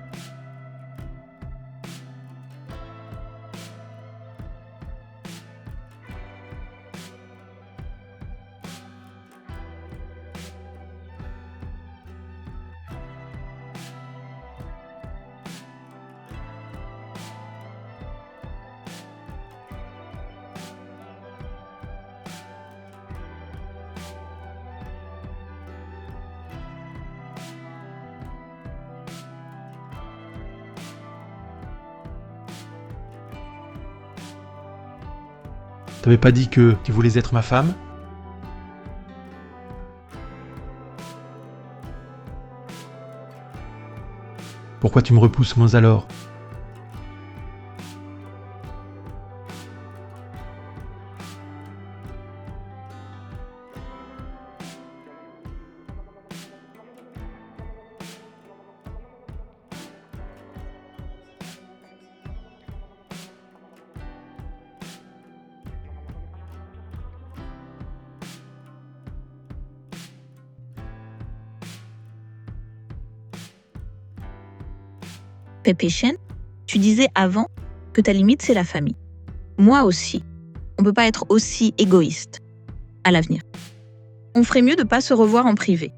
T'avais pas dit que tu voulais être ma femme? Pourquoi tu me repousses moins alors? Pépé Chêne, tu disais avant que ta limite, c'est la famille. Moi aussi. On peut pas être aussi égoïste à l'avenir. On ferait mieux de pas se revoir en privé.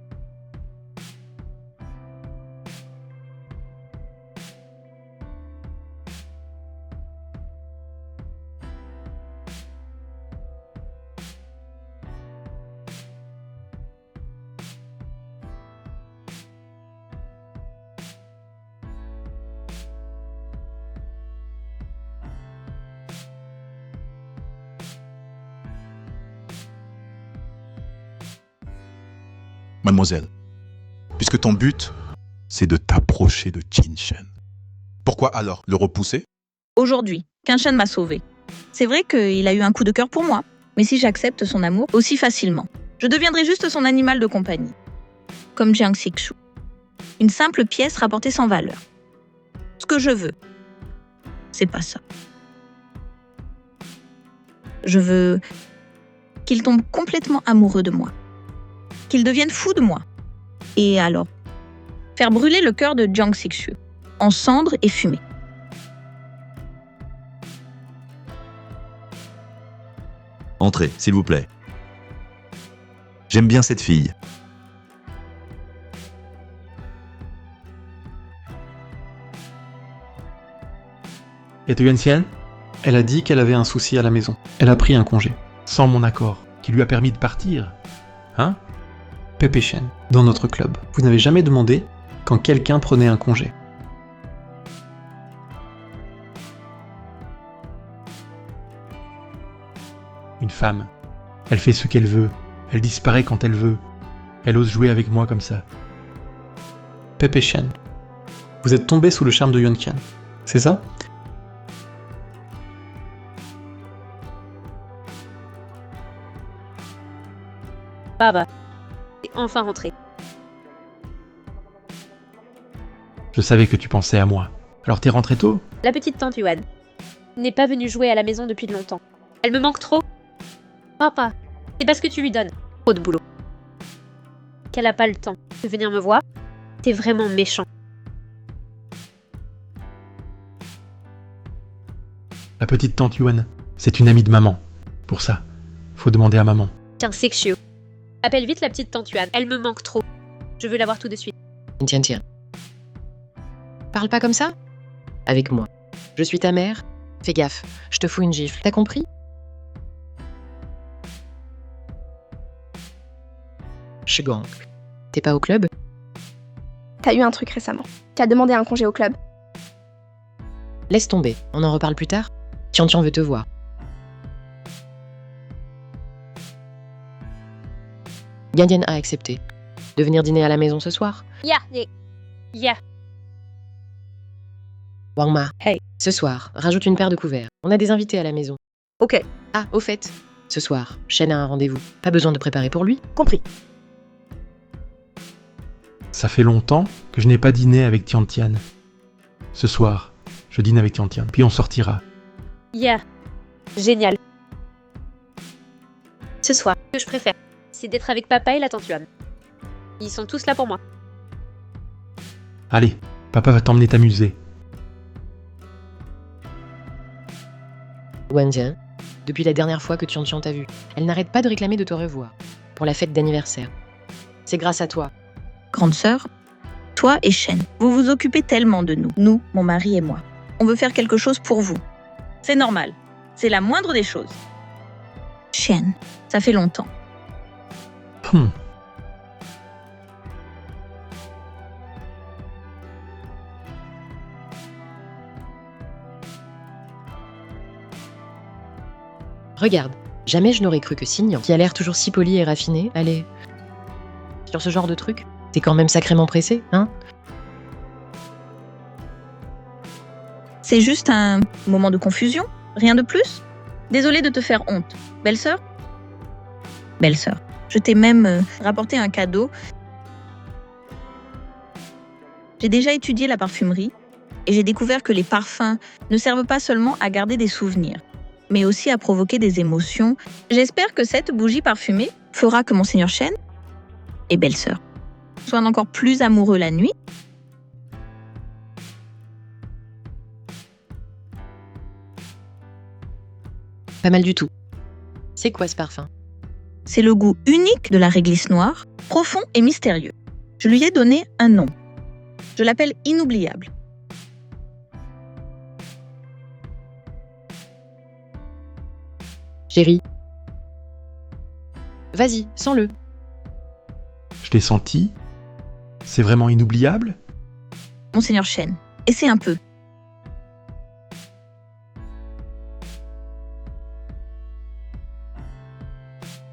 Mademoiselle, puisque ton but, c'est de t'approcher de Qin Shen, pourquoi alors le repousser? Aujourd'hui, qu'un chêne m'a sauvée. C'est vrai qu'il a eu un coup de cœur pour moi, mais si j'accepte son amour aussi facilement, je deviendrai juste son animal de compagnie. Comme Jiang Xixu. Une simple pièce rapportée sans valeur. Ce que je veux, c'est pas ça. Je veux qu'il tombe complètement amoureux de moi. Qu'il devienne fou de moi. Et alors, faire brûler le cœur de Jiang Xixu, en cendres et fumée. Entrez, s'il vous plaît. J'aime bien cette fille. Et Yuan Xian? Elle a dit qu'elle avait un souci à la maison. Elle a pris un congé, sans mon accord, qui lui a permis de partir. Hein? Pépé Chêne, dans notre club, vous n'avez jamais demandé quand quelqu'un prenait un congé. Une femme, elle fait ce qu'elle veut, elle disparaît quand elle veut, elle ose jouer avec moi comme ça. Pépé Chêne, vous êtes tombé sous le charme de Yuan Qian, c'est ça? Papa, t'es enfin rentré. Je savais que tu pensais à moi. Alors t'es rentré tôt? La petite tante Yuan n'est pas venue jouer à la maison depuis longtemps. Elle me manque trop. Papa, c'est parce que tu lui donnes trop de boulot. Qu'elle a pas le temps de venir me voir. T'es vraiment méchant. La petite tante Yuan, c'est une amie de maman. Pour ça, faut demander à maman. Tiens, sexueux. Appelle vite la petite tante Yuan. Elle me manque trop. Je veux la voir tout de suite. Tiens, tiens. Parle pas comme ça? Avec moi. Je suis ta mère. Fais gaffe, je te fous une gifle. T'as compris? Shigong. T'es pas au club? T'as eu un truc récemment. T'as demandé un congé au club. Laisse tomber, on en reparle plus tard. Tian Tian veut te voir. Yan Yan a accepté de venir dîner à la maison ce soir. Yeah. Wang Ma, Hey. ce soir, rajoute une paire de couverts. On a des invités à la maison. Ok, Ah, au fait, ce soir, Shen a un rendez-vous. Pas besoin de préparer pour lui. compris. Ça fait longtemps que je n'ai pas dîné avec Tian Tian. Ce soir, je dîne avec Tian Tian, puis on sortira. Yeah. Génial. Ce soir, ce que je préfère, c'est d'être avec papa et la tante Yuan. Ils sont tous là pour moi. Allez, papa va t'emmener t'amuser. Wenjian, depuis la dernière fois que Tian Tian t'a vu, elle n'arrête pas de réclamer de te revoir. Pour la fête d'anniversaire. C'est grâce à toi. Grande sœur, toi et Shen, vous vous occupez tellement de nous, mon mari et moi. On veut faire quelque chose pour vous. C'est normal. C'est la moindre des choses. Shen, ça fait longtemps. Regarde, jamais je n'aurais cru que Signan, qui a l'air toujours si poli et raffiné, allait... sur ce genre de truc. T'es quand même sacrément pressé, hein? C'est juste un moment de confusion, rien de plus. Désolée de te faire honte. Belle-sœur? Belle-sœur. Je t'ai même rapporté un cadeau. J'ai déjà étudié la parfumerie et j'ai découvert que les parfums ne servent pas seulement à garder des souvenirs, mais aussi à provoquer des émotions. J'espère que cette bougie parfumée fera que Monseigneur Chen et belle-sœur soient encore plus amoureux la nuit. Pas mal du tout. C'est quoi ce parfum? C'est le goût unique de la réglisse noire, profond et mystérieux. Je lui ai donné un nom. Je l'appelle inoubliable. Chérie. Vas-y, sens-le. Je l'ai senti. C'est vraiment inoubliable. Monseigneur Chen, essaie un peu.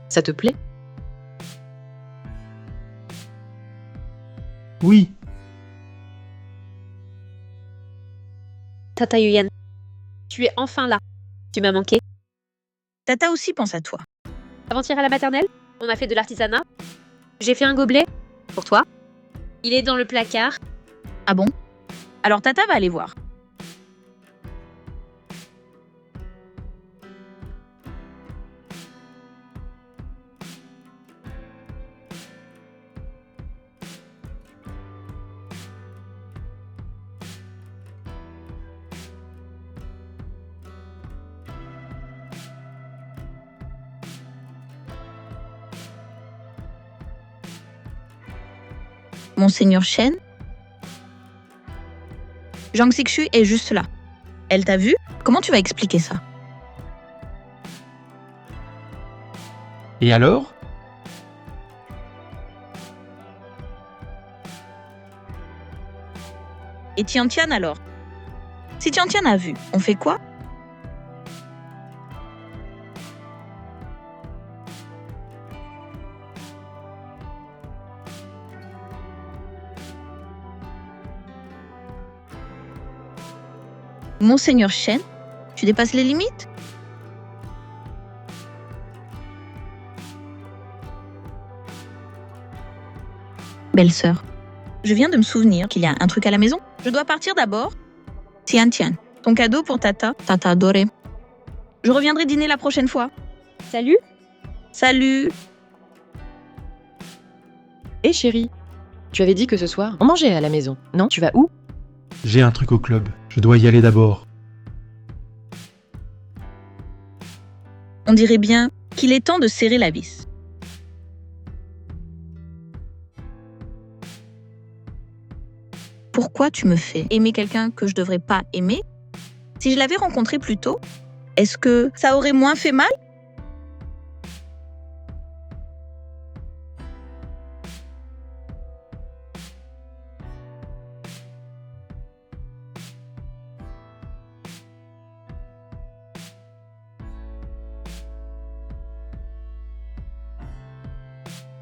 Ça te plaît? Oui. Tata Yuyan, tu es enfin là. Tu m'as manqué. Tata aussi pense à toi. Avant-hier à la maternelle, on a fait de l'artisanat. J'ai fait un gobelet. Pour toi. Il est dans le placard. Ah bon? Alors Tata va aller voir. Monseigneur Chen? Zhang Xixu est juste là. Elle t'a vu? Comment tu vas expliquer ça? Et alors? Et Tian alors? Si Tian a vu, on fait quoi? Monseigneur Chen, tu dépasses les limites? Belle-sœur, je viens de me souvenir qu'il y a un truc à la maison. Je dois partir d'abord. Tian, ton cadeau pour Tata. Tata adoré. Je reviendrai dîner la prochaine fois. Salut. Salut. Hé chérie, tu avais dit que ce soir, on mangeait à la maison, non? Tu vas où? J'ai un truc au club. Je dois y aller d'abord. On dirait bien qu'il est temps de serrer la vis. Pourquoi tu me fais aimer quelqu'un que je devrais pas aimer? Si je l'avais rencontré plus tôt, est-ce que ça aurait moins fait mal?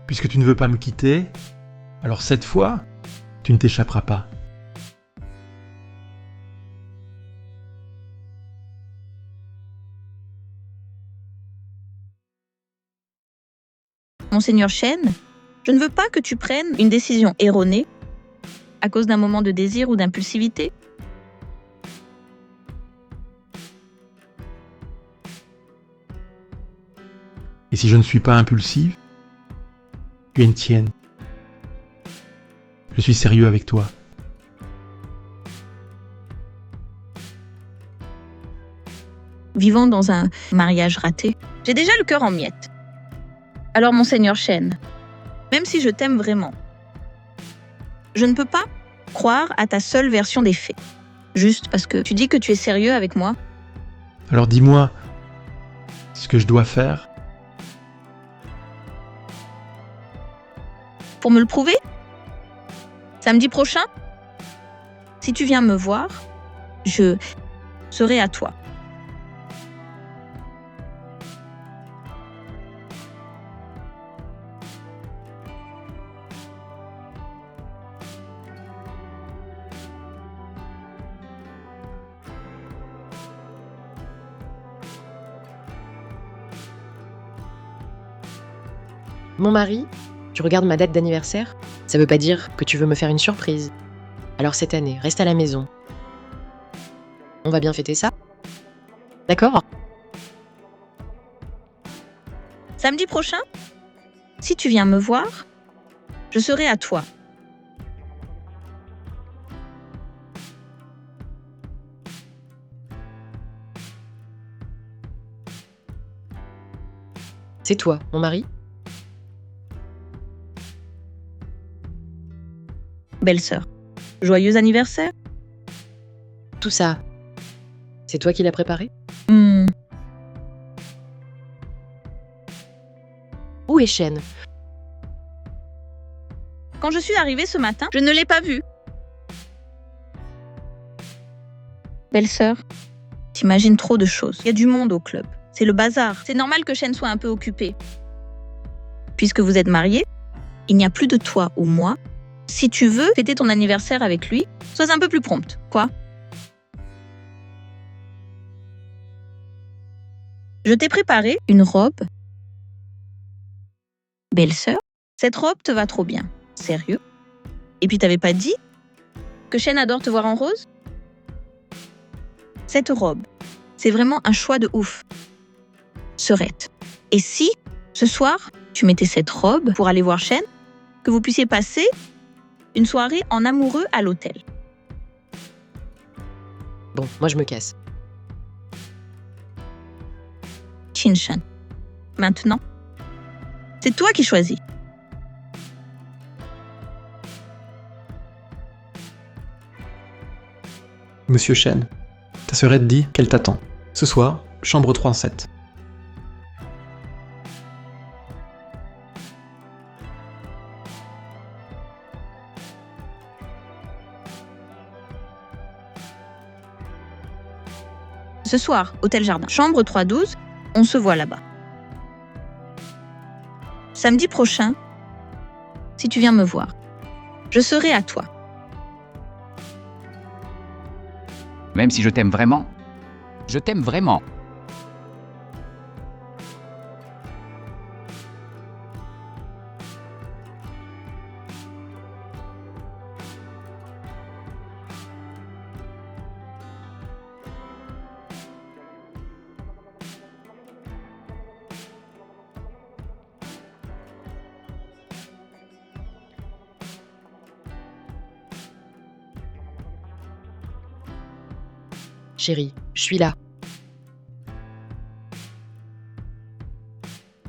Puisque tu ne veux pas me quitter, alors cette fois, tu ne t'échapperas pas. Monseigneur Chen, je ne veux pas que tu prennes une décision erronée à cause d'un moment de désir ou d'impulsivité. Et si je ne suis pas impulsive, Yuan Tian, je suis sérieux avec toi. Vivant dans un mariage raté, j'ai déjà le cœur en miettes. Alors, Monseigneur Chen, même si je t'aime vraiment, je ne peux pas croire à ta seule version des faits. Juste parce que tu dis que tu es sérieux avec moi. Alors dis-moi ce que je dois faire. Pour me le prouver? Samedi prochain? Si tu viens me voir, je serai à toi. Mon mari, tu regardes ma date d'anniversaire? Ça veut pas dire que tu veux me faire une surprise. Alors cette année, reste à la maison. On va bien fêter ça? D'accord? Samedi prochain, si tu viens me voir, je serai à toi. C'est toi, mon mari? Belle-sœur, joyeux anniversaire. Tout ça, c'est toi qui l'as préparé? Où est Shen? Quand je suis arrivée ce matin, je ne l'ai pas vue. Belle-sœur, t'imagines trop de choses. Il y a du monde au club. C'est le bazar. C'est normal que Shen soit un peu occupé. Puisque vous êtes mariés, il n'y a plus de toi ou moi. Si tu veux fêter ton anniversaire avec lui, sois un peu plus prompte, quoi. Je t'ai préparé une robe. Belle-sœur, cette robe te va trop bien. Sérieux? Et puis t'avais pas dit que Shen adore te voir en rose? Cette robe, c'est vraiment un choix de ouf. Serette. Et si, ce soir, tu mettais cette robe pour aller voir Shen, que vous puissiez passer une soirée en amoureux à l'hôtel? Bon, moi je me casse. Shin-chan. Maintenant, c'est toi qui choisis. Monsieur Shen, ta sœurette dit qu'elle t'attend. Ce soir, chambre 307. Ce soir, hôtel Jardin, chambre 312, on se voit là-bas. Samedi prochain, si tu viens me voir, je serai à toi. Même si je t'aime vraiment, je t'aime vraiment. Chérie, je suis là.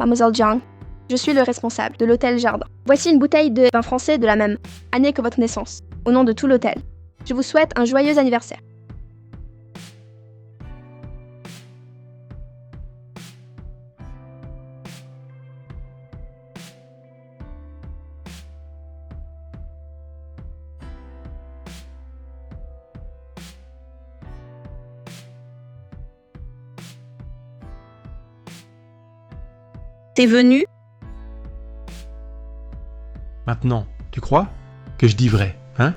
Mademoiselle Jiang, je suis le responsable de l'hôtel Jardin. Voici une bouteille de vin français de la même année que votre naissance, au nom de tout l'hôtel. Je vous souhaite un joyeux anniversaire. T'es venu? Maintenant, tu crois que je dis vrai, hein?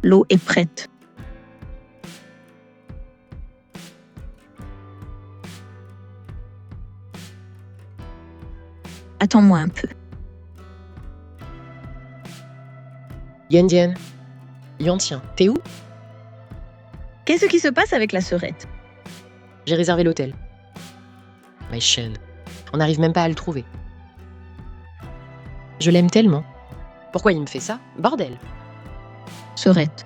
L'eau est prête. Attends-moi un peu. Yandian. Yantien, t'es où? Qu'est-ce qui se passe avec la sœurette? J'ai réservé l'hôtel. My Shen. On n'arrive même pas à le trouver. Je l'aime tellement. Pourquoi il me fait ça? Bordel. Sœurette.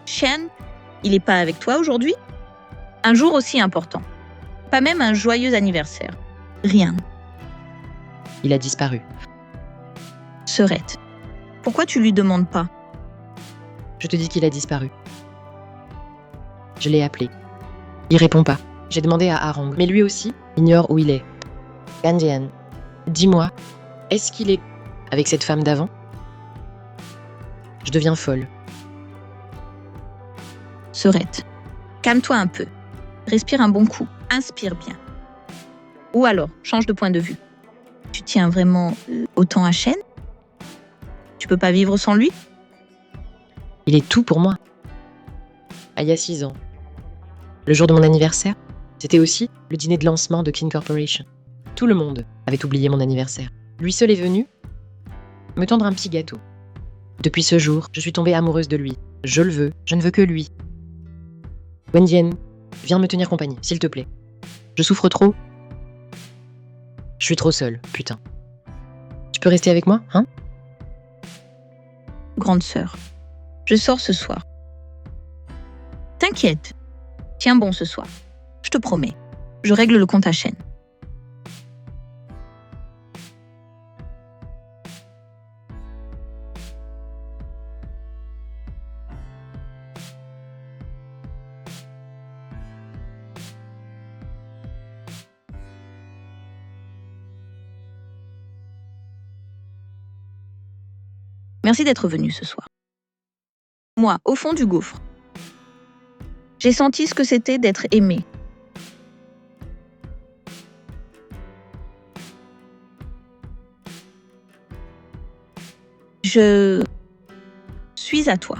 Shen, il est pas avec toi aujourd'hui? Un jour aussi important. Pas même un joyeux anniversaire. Rien. Il a disparu. Sœurette. Pourquoi tu lui demandes pas? Je te dis qu'il a disparu. Je l'ai appelé. Il répond pas. J'ai demandé à Harang, mais lui aussi ignore où il est. Gandian, dis-moi, est-ce qu'il est avec cette femme d'avant. Je deviens folle. Serette, calme-toi un peu. Respire un bon coup. Inspire bien. Ou alors, change de point de vue. Tu tiens vraiment autant à Shen? Tu peux pas vivre sans lui? Il est tout pour moi. Il y a 6 ans, le jour de mon anniversaire, c'était aussi le dîner de lancement de King Corporation. Tout le monde avait oublié mon anniversaire. Lui seul est venu me tendre un petit gâteau. Depuis ce jour, je suis tombée amoureuse de lui. Je le veux, je ne veux que lui. Wendienne, viens me tenir compagnie, s'il te plaît. Je souffre trop. Je suis trop seule, putain. Tu peux rester avec moi, hein? Grande sœur, je sors ce soir. T'inquiète, tiens bon ce soir. Je te promets, je règle le compte à Shen. Merci d'être venu ce soir. Moi, au fond du gouffre, j'ai senti ce que c'était d'être aimé. Je suis à toi.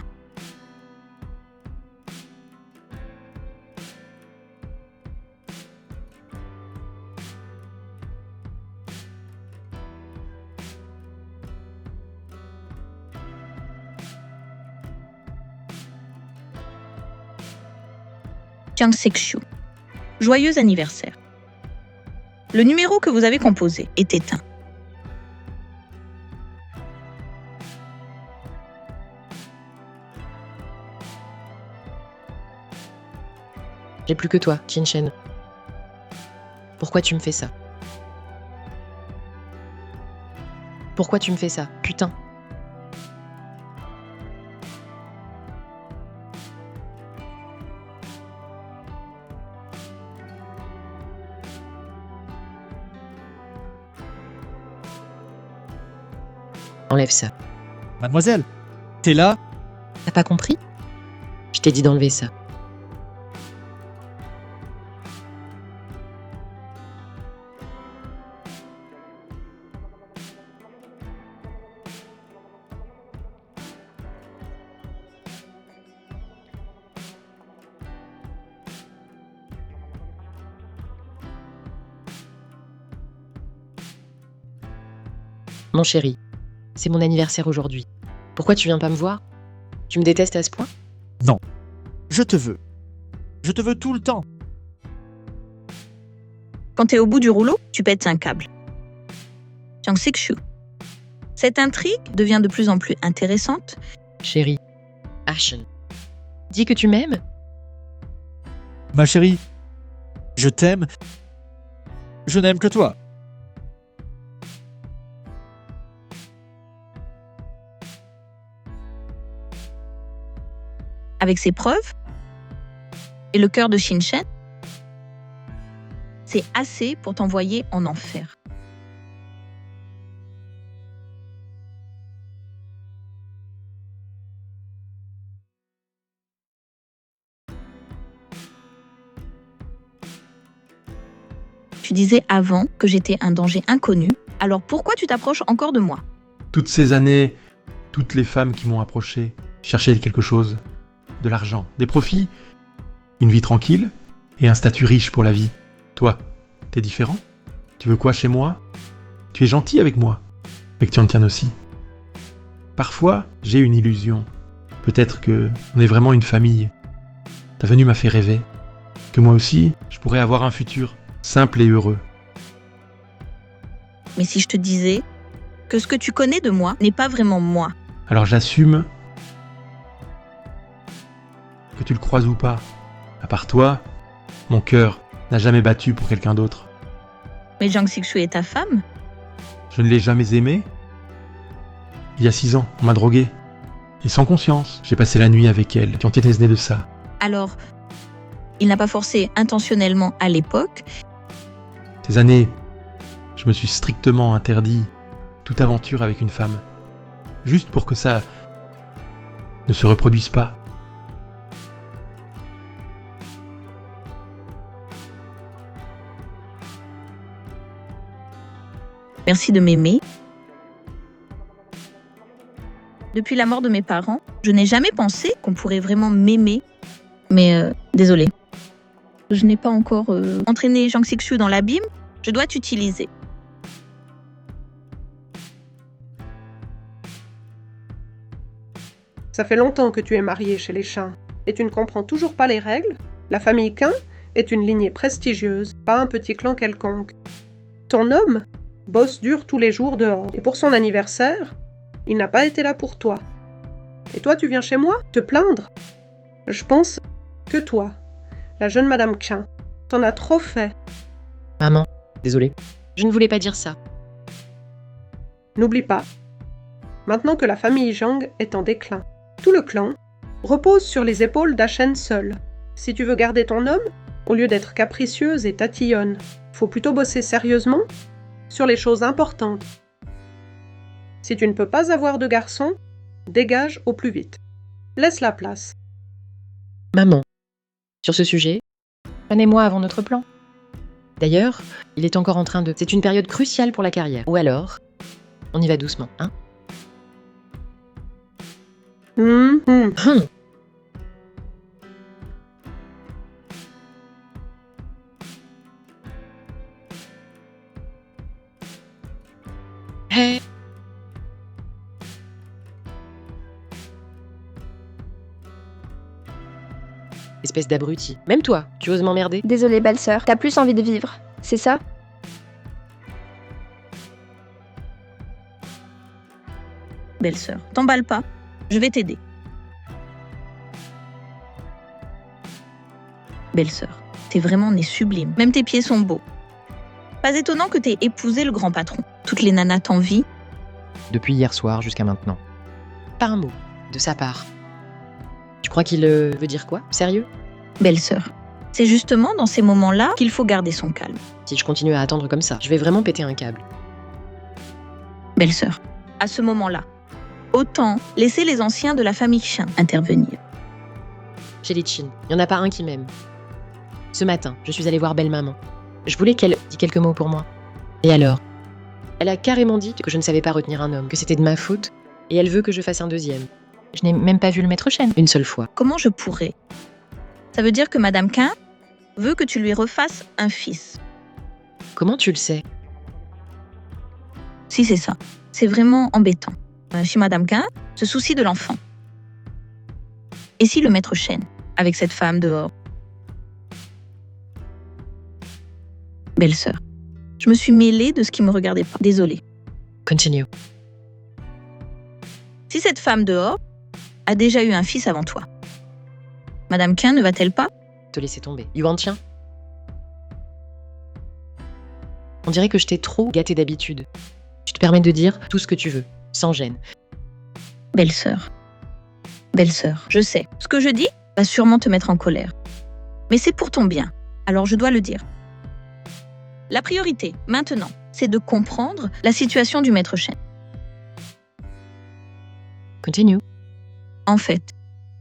Jiang Sekshu. Joyeux anniversaire. Le numéro que vous avez composé est éteint. J'ai plus que toi, Qin Shen. Pourquoi tu me fais ça? Pourquoi tu me fais ça, putain? Enlève ça. Mademoiselle, t'es là? T'as pas compris? Je t'ai dit d'enlever ça. Mon chéri, c'est mon anniversaire aujourd'hui. Pourquoi tu viens pas me voir? Tu me détestes à ce point? Non. Je te veux. Je te veux tout le temps. Quand t'es au bout du rouleau, tu pètes un câble. Jiang Sekshu. Cette intrigue devient de plus en plus intéressante. Chérie, Ashen, dis que tu m'aimes? Ma chérie, je t'aime. Je n'aime que toi. Avec ses preuves et le cœur de Qin Shen, c'est assez pour t'envoyer en enfer. Tu disais avant que j'étais un danger inconnu, alors pourquoi tu t'approches encore de moi? Toutes ces années, toutes les femmes qui m'ont approché cherchaient quelque chose. De l'argent, des profits, une vie tranquille et un statut riche pour la vie. Toi, t'es différent? Tu veux quoi chez moi? Tu es gentil avec moi, mais que tu en tiennes aussi. Parfois, j'ai une illusion. Peut-être que on est vraiment une famille. Ta venue m'a fait rêver. Que moi aussi, je pourrais avoir un futur simple et heureux. Mais si je te disais que ce que tu connais de moi n'est pas vraiment moi? Alors j'assume que tu le croises ou pas. À part toi, mon cœur n'a jamais battu pour quelqu'un d'autre. Mais Jiang Sekshu est ta femme? Je ne l'ai jamais aimée. Il y a 6 ans, on m'a drogué. Et sans conscience, j'ai passé la nuit avec elle. Tu en tiens de ça. Alors, il n'a pas forcé intentionnellement à l'époque. Ces années, je me suis strictement interdit toute aventure avec une femme. Juste pour que ça ne se reproduise pas. Merci de m'aimer. Depuis la mort de mes parents, je n'ai jamais pensé qu'on pourrait vraiment m'aimer. Mais désolée. Je n'ai pas encore entraîné Jiang Xixiu dans l'abîme. Je dois t'utiliser. Ça fait longtemps que tu es mariée chez les Shins, et tu ne comprends toujours pas les règles? La famille Qin est une lignée prestigieuse, pas un petit clan quelconque. Ton homme bosse dur tous les jours dehors, et pour son anniversaire, il n'a pas été là pour toi. Et toi, tu viens chez moi te plaindre? Je pense que toi, la jeune Madame Qin, t'en as trop fait. Maman, désolé. Je ne voulais pas dire ça. N'oublie pas, maintenant que la famille Zhang est en déclin, tout le clan repose sur les épaules d'Ashen seul. Si tu veux garder ton homme, au lieu d'être capricieuse et tatillonne, faut plutôt bosser sérieusement sur les choses importantes. Si tu ne peux pas avoir de garçon, dégage au plus vite. Laisse la place. Maman, sur ce sujet, prenez-moi avant notre plan. D'ailleurs, il est encore en train de... C'est une période cruciale pour la carrière. Ou alors, on y va doucement, hein? Hey. Espèce d'abruti. Même toi, tu oses m'emmerder? Désolée, belle-sœur, t'as plus envie de vivre, c'est ça? Belle-sœur, t'emballe pas, je vais t'aider. Belle-sœur, t'es vraiment née sublime, même tes pieds sont beaux. Pas étonnant que t'aies épousé le grand patron. Toutes les nanas t'envient. Depuis hier soir jusqu'à maintenant. Pas un mot, de sa part. Tu crois qu'il veut dire quoi? Sérieux? Belle-sœur, c'est justement dans ces moments-là qu'il faut garder son calme. Si je continue à attendre comme ça, je vais vraiment péter un câble. Belle-sœur, à ce moment-là, autant laisser les anciens de la famille Qin intervenir. Chez les Qin, il n'y en a pas un qui m'aime. Ce matin, je suis allée voir belle-maman. Je voulais qu'elle dise quelques mots pour moi. Et alors? Elle a carrément dit que je ne savais pas retenir un homme, que c'était de ma faute, et elle veut que je fasse un deuxième. Je n'ai même pas vu le maître Shen une seule fois. Comment je pourrais? Ça veut dire que Madame Qin veut que tu lui refasses un fils. Comment tu le sais? Si c'est ça, c'est vraiment embêtant. Si Madame Qin se soucie de l'enfant. Et si le maître Shen, avec cette femme dehors? Belle-sœur, je me suis mêlée de ce qui me regardait pas. Désolée. Continue. Si cette femme dehors a déjà eu un fils avant toi, Madame Qin ne va-t-elle pas te laisser tomber? Yuan Tian. On dirait que je t'ai trop gâté d'habitude. Tu te permets de dire tout ce que tu veux, sans gêne. Belle-sœur. Belle-sœur, je sais. Ce que je dis va sûrement te mettre en colère. Mais c'est pour ton bien, alors je dois le dire. La priorité, maintenant, c'est de comprendre la situation du maître Shen. Continue. En fait,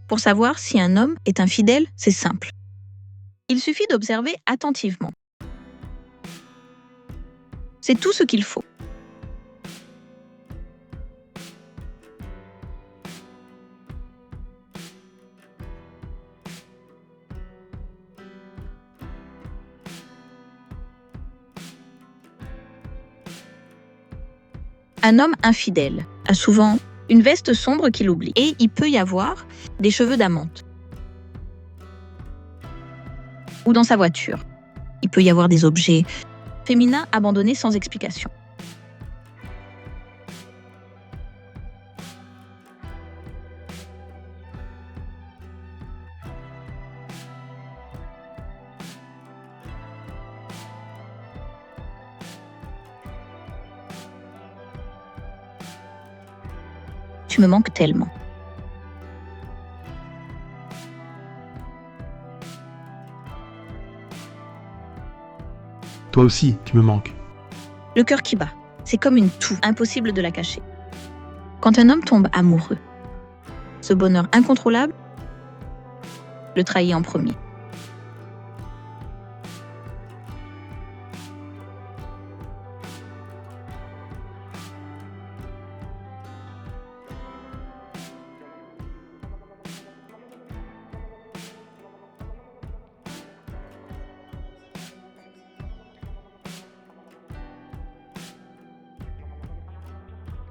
pour savoir si un homme est infidèle, c'est simple. Il suffit d'observer attentivement. C'est tout ce qu'il faut. Un homme infidèle a souvent une veste sombre qu'il oublie et il peut y avoir des cheveux d'amante. Ou dans sa voiture, il peut y avoir des objets féminins abandonnés sans explication. Tu me manques tellement. Toi aussi, tu me manques. Le cœur qui bat. C'est comme une toux, impossible de la cacher. Quand un homme tombe amoureux, ce bonheur incontrôlable le trahit en premier.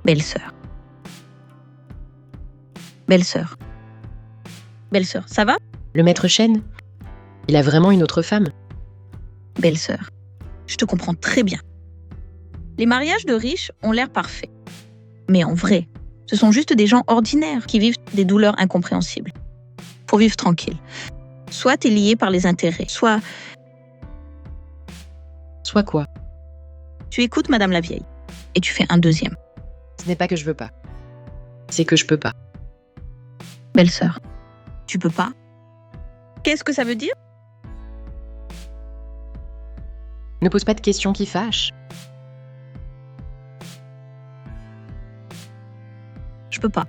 Belle-sœur. Belle-sœur. Belle-sœur, ça va? Le maître Shen, il a vraiment une autre femme. Belle-sœur, je te comprends très bien. Les mariages de riches ont l'air parfaits. Mais en vrai, ce sont juste des gens ordinaires qui vivent des douleurs incompréhensibles. Pour vivre tranquille. Soit t'es lié par les intérêts, soit Soit quoi? tu écoutes Madame la Vieille et tu fais un deuxième. Ce n'est pas que je veux pas. C'est que je peux pas. Belle-sœur, tu peux pas? Qu'est-ce que ça veut dire? Ne pose pas de questions qui fâchent. Je peux pas.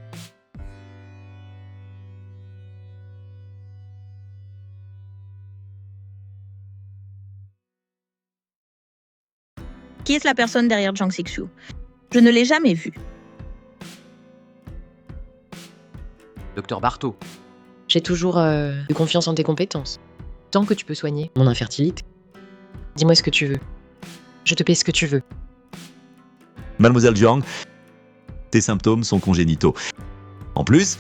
Qui est la personne derrière Jiang Zixiu? Je ne l'ai jamais vue. Docteur Bartho. J'ai toujours eu confiance en tes compétences. Tant que tu peux soigner mon infertilité. Dis-moi ce que tu veux. Je te paie ce que tu veux. Mademoiselle Jiang, tes symptômes sont congénitaux. En plus,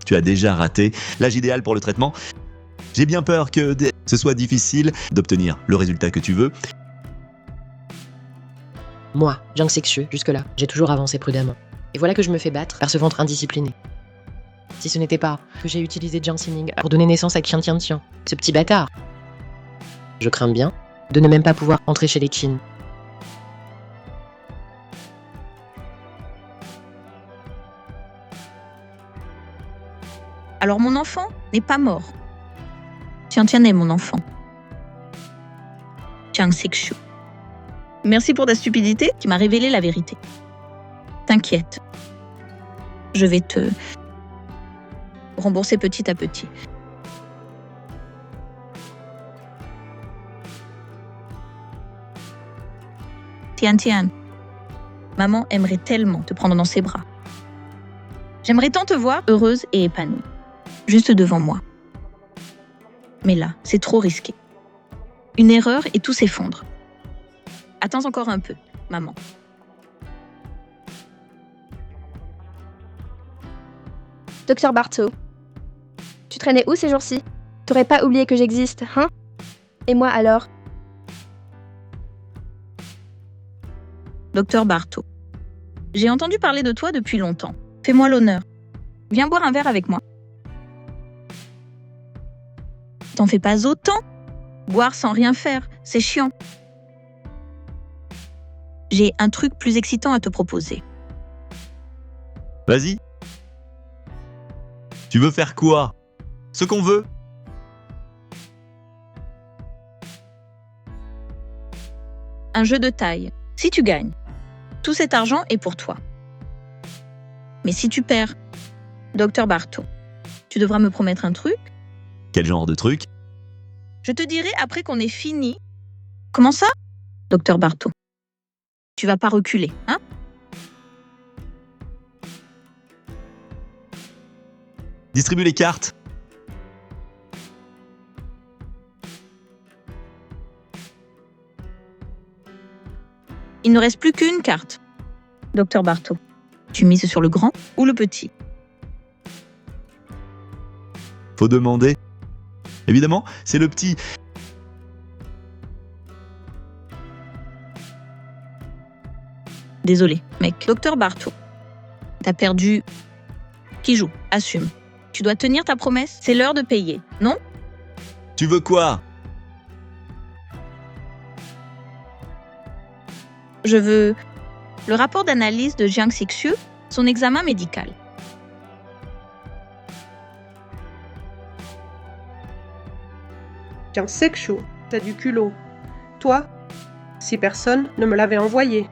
tu as déjà raté l'âge idéal pour le traitement. J'ai bien peur que ce soit difficile d'obtenir le résultat que tu veux. Moi, Jiang Zixiu, jusque-là, j'ai toujours avancé prudemment. Et voilà que je me fais battre par ce ventre indiscipliné. Si ce n'était pas que j'ai utilisé Jiang Xining pour donner naissance à Qian Tian Tian, ce petit bâtard. Je crains bien de ne même pas pouvoir entrer chez les Qin. Alors mon enfant n'est pas mort. Tian Tian est mon enfant. Jiang Zixiu. Merci pour ta stupidité qui m'a révélé la vérité. T'inquiète. Je vais te rembourser petit à petit. Tian Tian, maman aimerait tellement te prendre dans ses bras. J'aimerais tant te voir heureuse et épanouie, juste devant moi. Mais là, c'est trop risqué. Une erreur et tout s'effondre. Attends encore un peu, maman. Docteur Bartho, tu traînais où ces jours-ci? T'aurais pas oublié que j'existe, hein? Et moi alors? Docteur Bartho, j'ai entendu parler de toi depuis longtemps. Fais-moi l'honneur. Viens boire un verre avec moi. T'en fais pas autant. Boire sans rien faire, c'est chiant. J'ai un truc plus excitant à te proposer. Vas-y. Tu veux faire quoi? Ce qu'on veut? Un jeu de taille. Si tu gagnes, tout cet argent est pour toi. Mais si tu perds, Docteur Bartho, tu devras me promettre un truc. Quel genre de truc? Je te dirai après qu'on ait fini. Comment ça, Docteur Bartho? Tu vas pas reculer, hein? Distribue les cartes. Il ne reste plus qu'une carte. Docteur Bartho, tu mises sur le grand ou le petit? Faut demander. Évidemment, c'est le petit. Désolé, mec. Docteur Bartho, t'as perdu. Qui joue? Assume. Tu dois tenir ta promesse. C'est l'heure de payer, non? Tu veux quoi? Je veux le rapport d'analyse de Jiang Zixiu, son examen médical. Jiang Zixiu, t'as du culot. Toi, si personne ne me l'avait envoyé.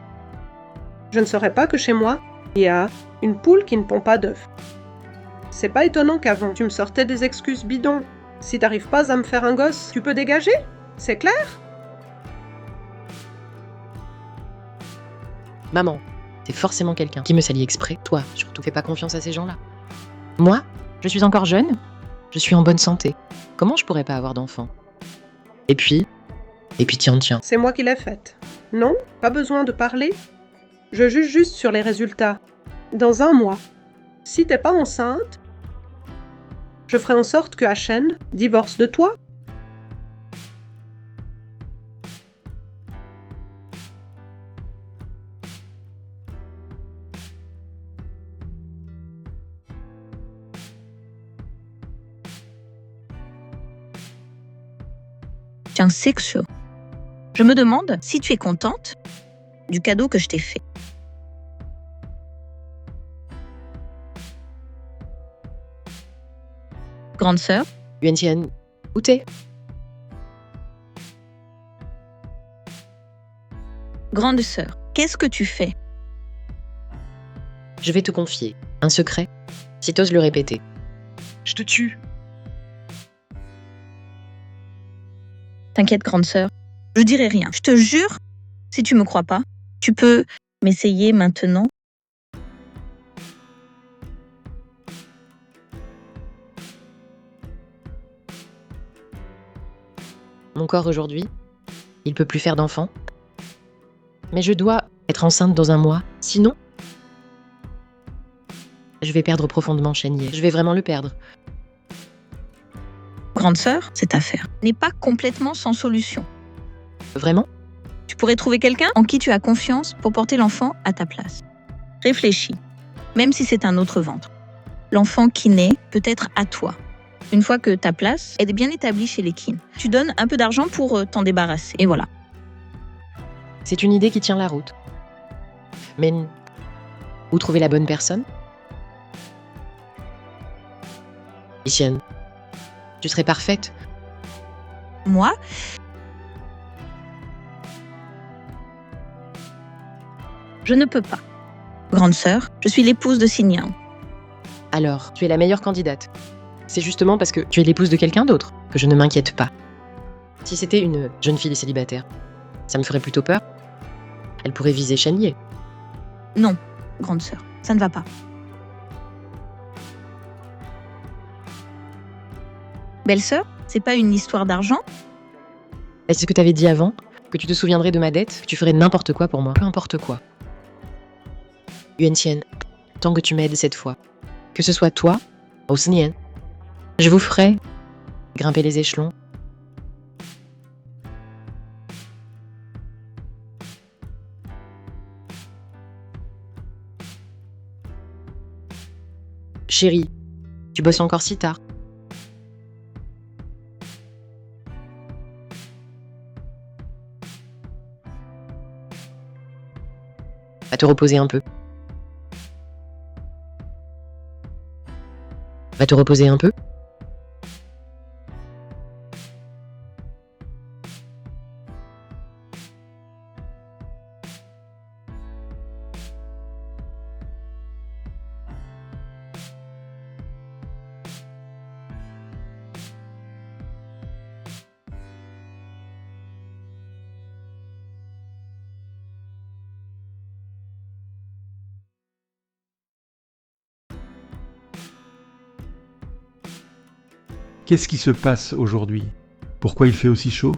Je ne saurais pas que chez moi, il y a une poule qui ne pond pas d'œufs. C'est pas étonnant qu'avant, tu me sortais des excuses bidons. Si t'arrives pas à me faire un gosse, tu peux dégager? C'est clair? Maman, c'est forcément quelqu'un qui me salit exprès. Toi, surtout, fais pas confiance à ces gens-là. Moi, je suis encore jeune, je suis en bonne santé. Comment je pourrais pas avoir d'enfant? Et puis tiens. C'est moi qui l'ai faite. Non, pas besoin de parler. Je juge juste sur les résultats. Dans 1 mois, si t'es pas enceinte, je ferai en sorte que Ashen divorce de toi. Jiang Sixu. Je me demande si tu es contente du cadeau que je t'ai fait. Grande sœur, Yuan Tian, où t'es? grande sœur, qu'est-ce que tu fais? Je vais te confier un secret, si t'oses le répéter. Je te tue. T'inquiète, grande sœur, je dirai rien. Je te jure, si tu me crois pas, tu peux m'essayer maintenant. Mon corps aujourd'hui, il peut plus faire d'enfant. Mais je dois être enceinte dans 1 mois, sinon je vais perdre profondément Shen Ye. Je vais vraiment le perdre. Grande sœur, cette affaire n'est pas complètement sans solution. Vraiment? Tu pourrais trouver quelqu'un en qui tu as confiance pour porter l'enfant à ta place. Réfléchis, même si c'est un autre ventre. L'enfant qui naît peut être à toi. Une fois que ta place est bien établie chez les Qin, tu donnes un peu d'argent pour t'en débarrasser. Et voilà. C'est une idée qui tient la route. Mais où trouver la bonne personne? Xian, tu serais parfaite. Moi, je ne peux pas. Grande sœur, je suis l'épouse de Xinyan. Alors, tu es la meilleure candidate. C'est justement parce que tu es l'épouse de quelqu'un d'autre que je ne m'inquiète pas. Si c'était une jeune fille célibataire, ça me ferait plutôt peur. Elle pourrait viser Shen Ye. Non, grande sœur, ça ne va pas. Belle-sœur, c'est pas une histoire d'argent? Est-ce ce que t'avais dit avant? Que tu te souviendrais de ma dette? Que tu ferais n'importe quoi pour moi? Peu importe quoi. Yuan Tian, tant que tu m'aides cette fois, que ce soit toi ou Snien, je vous ferai grimper les échelons. Chérie, tu bosses encore si tard. Va te reposer un peu. Va te reposer un peu. Qu'est-ce qui se passe aujourd'hui? Pourquoi il fait aussi chaud?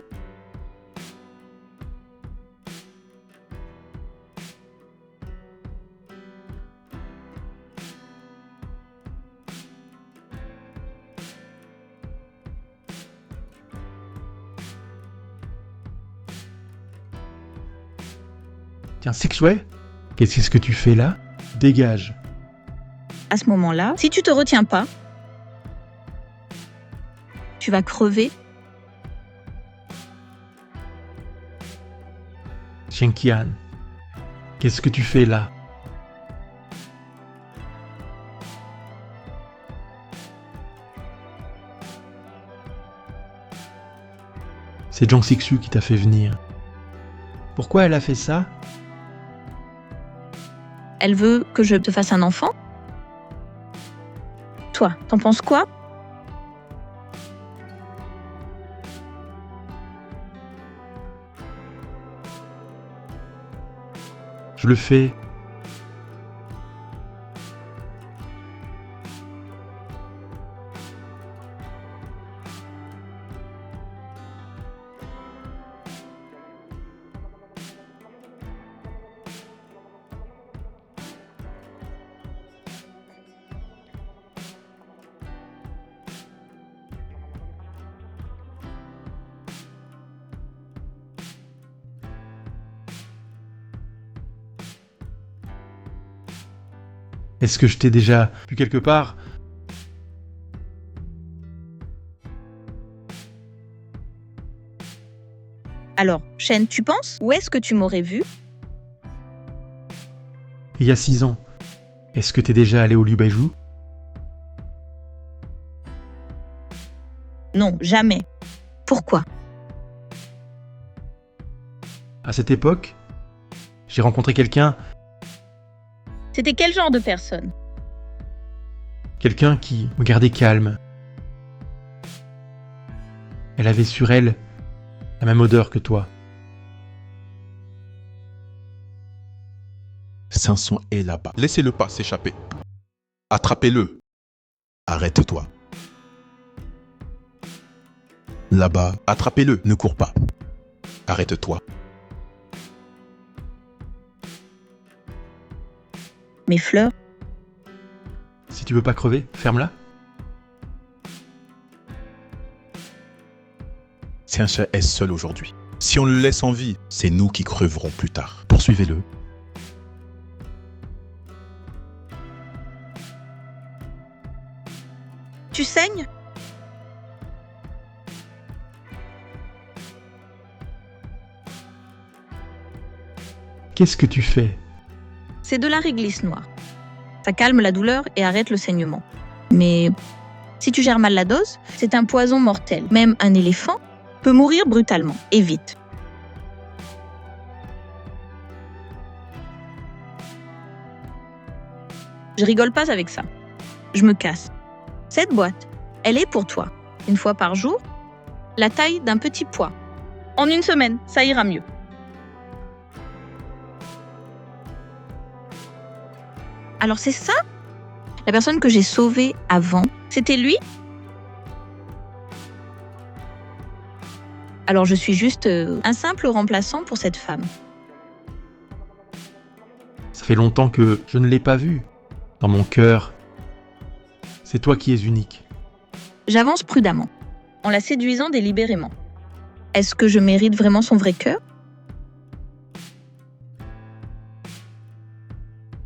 Tiens, Sixway, qu'est-ce que tu fais là? Dégage. À ce moment-là, si tu te retiens pas, tu vas crever. Shenqian, qu'est-ce que tu fais là? C'est Jiang Sixu qui t'a fait venir. Pourquoi elle a fait ça? Elle veut que je te fasse un enfant? Toi, t'en penses quoi? Je le fais. Est-ce que je t'ai déjà vu quelque part? Alors, Shen, tu penses? Où est-ce que tu m'aurais vu? Il y a 6 ans. Est-ce que t'es déjà allé au Lubaju? Non, jamais. Pourquoi? À cette époque, j'ai rencontré quelqu'un C'était quel genre de personne? Quelqu'un qui me gardait calme. Elle avait sur elle la même odeur que toi. Samson est là-bas. Laissez-le pas s'échapper. Attrapez-le. Arrête-toi. Là-bas, attrapez-le. Ne cours pas. Arrête-toi. Mes fleurs? Si tu veux pas crever, ferme-la. Xianxia est seul aujourd'hui. Si on le laisse en vie, c'est nous qui creverons plus tard. Poursuivez-le. Tu saignes? Qu'est-ce que tu fais? C'est de la réglisse noire. Ça calme la douleur et arrête le saignement. Mais si tu gères mal la dose, c'est un poison mortel. Même un éléphant peut mourir brutalement, et vite. Je rigole pas avec ça. Je me casse. Cette boîte, elle est pour toi. Une fois par jour, la taille d'un petit pois. En une semaine, ça ira mieux. Alors c'est ça? La personne que j'ai sauvée avant, c'était lui? Alors je suis juste un simple remplaçant pour cette femme. Ça fait longtemps que je ne l'ai pas vue. Dans mon cœur, c'est toi qui es unique. J'avance prudemment, en la séduisant délibérément. Est-ce que je mérite vraiment son vrai cœur?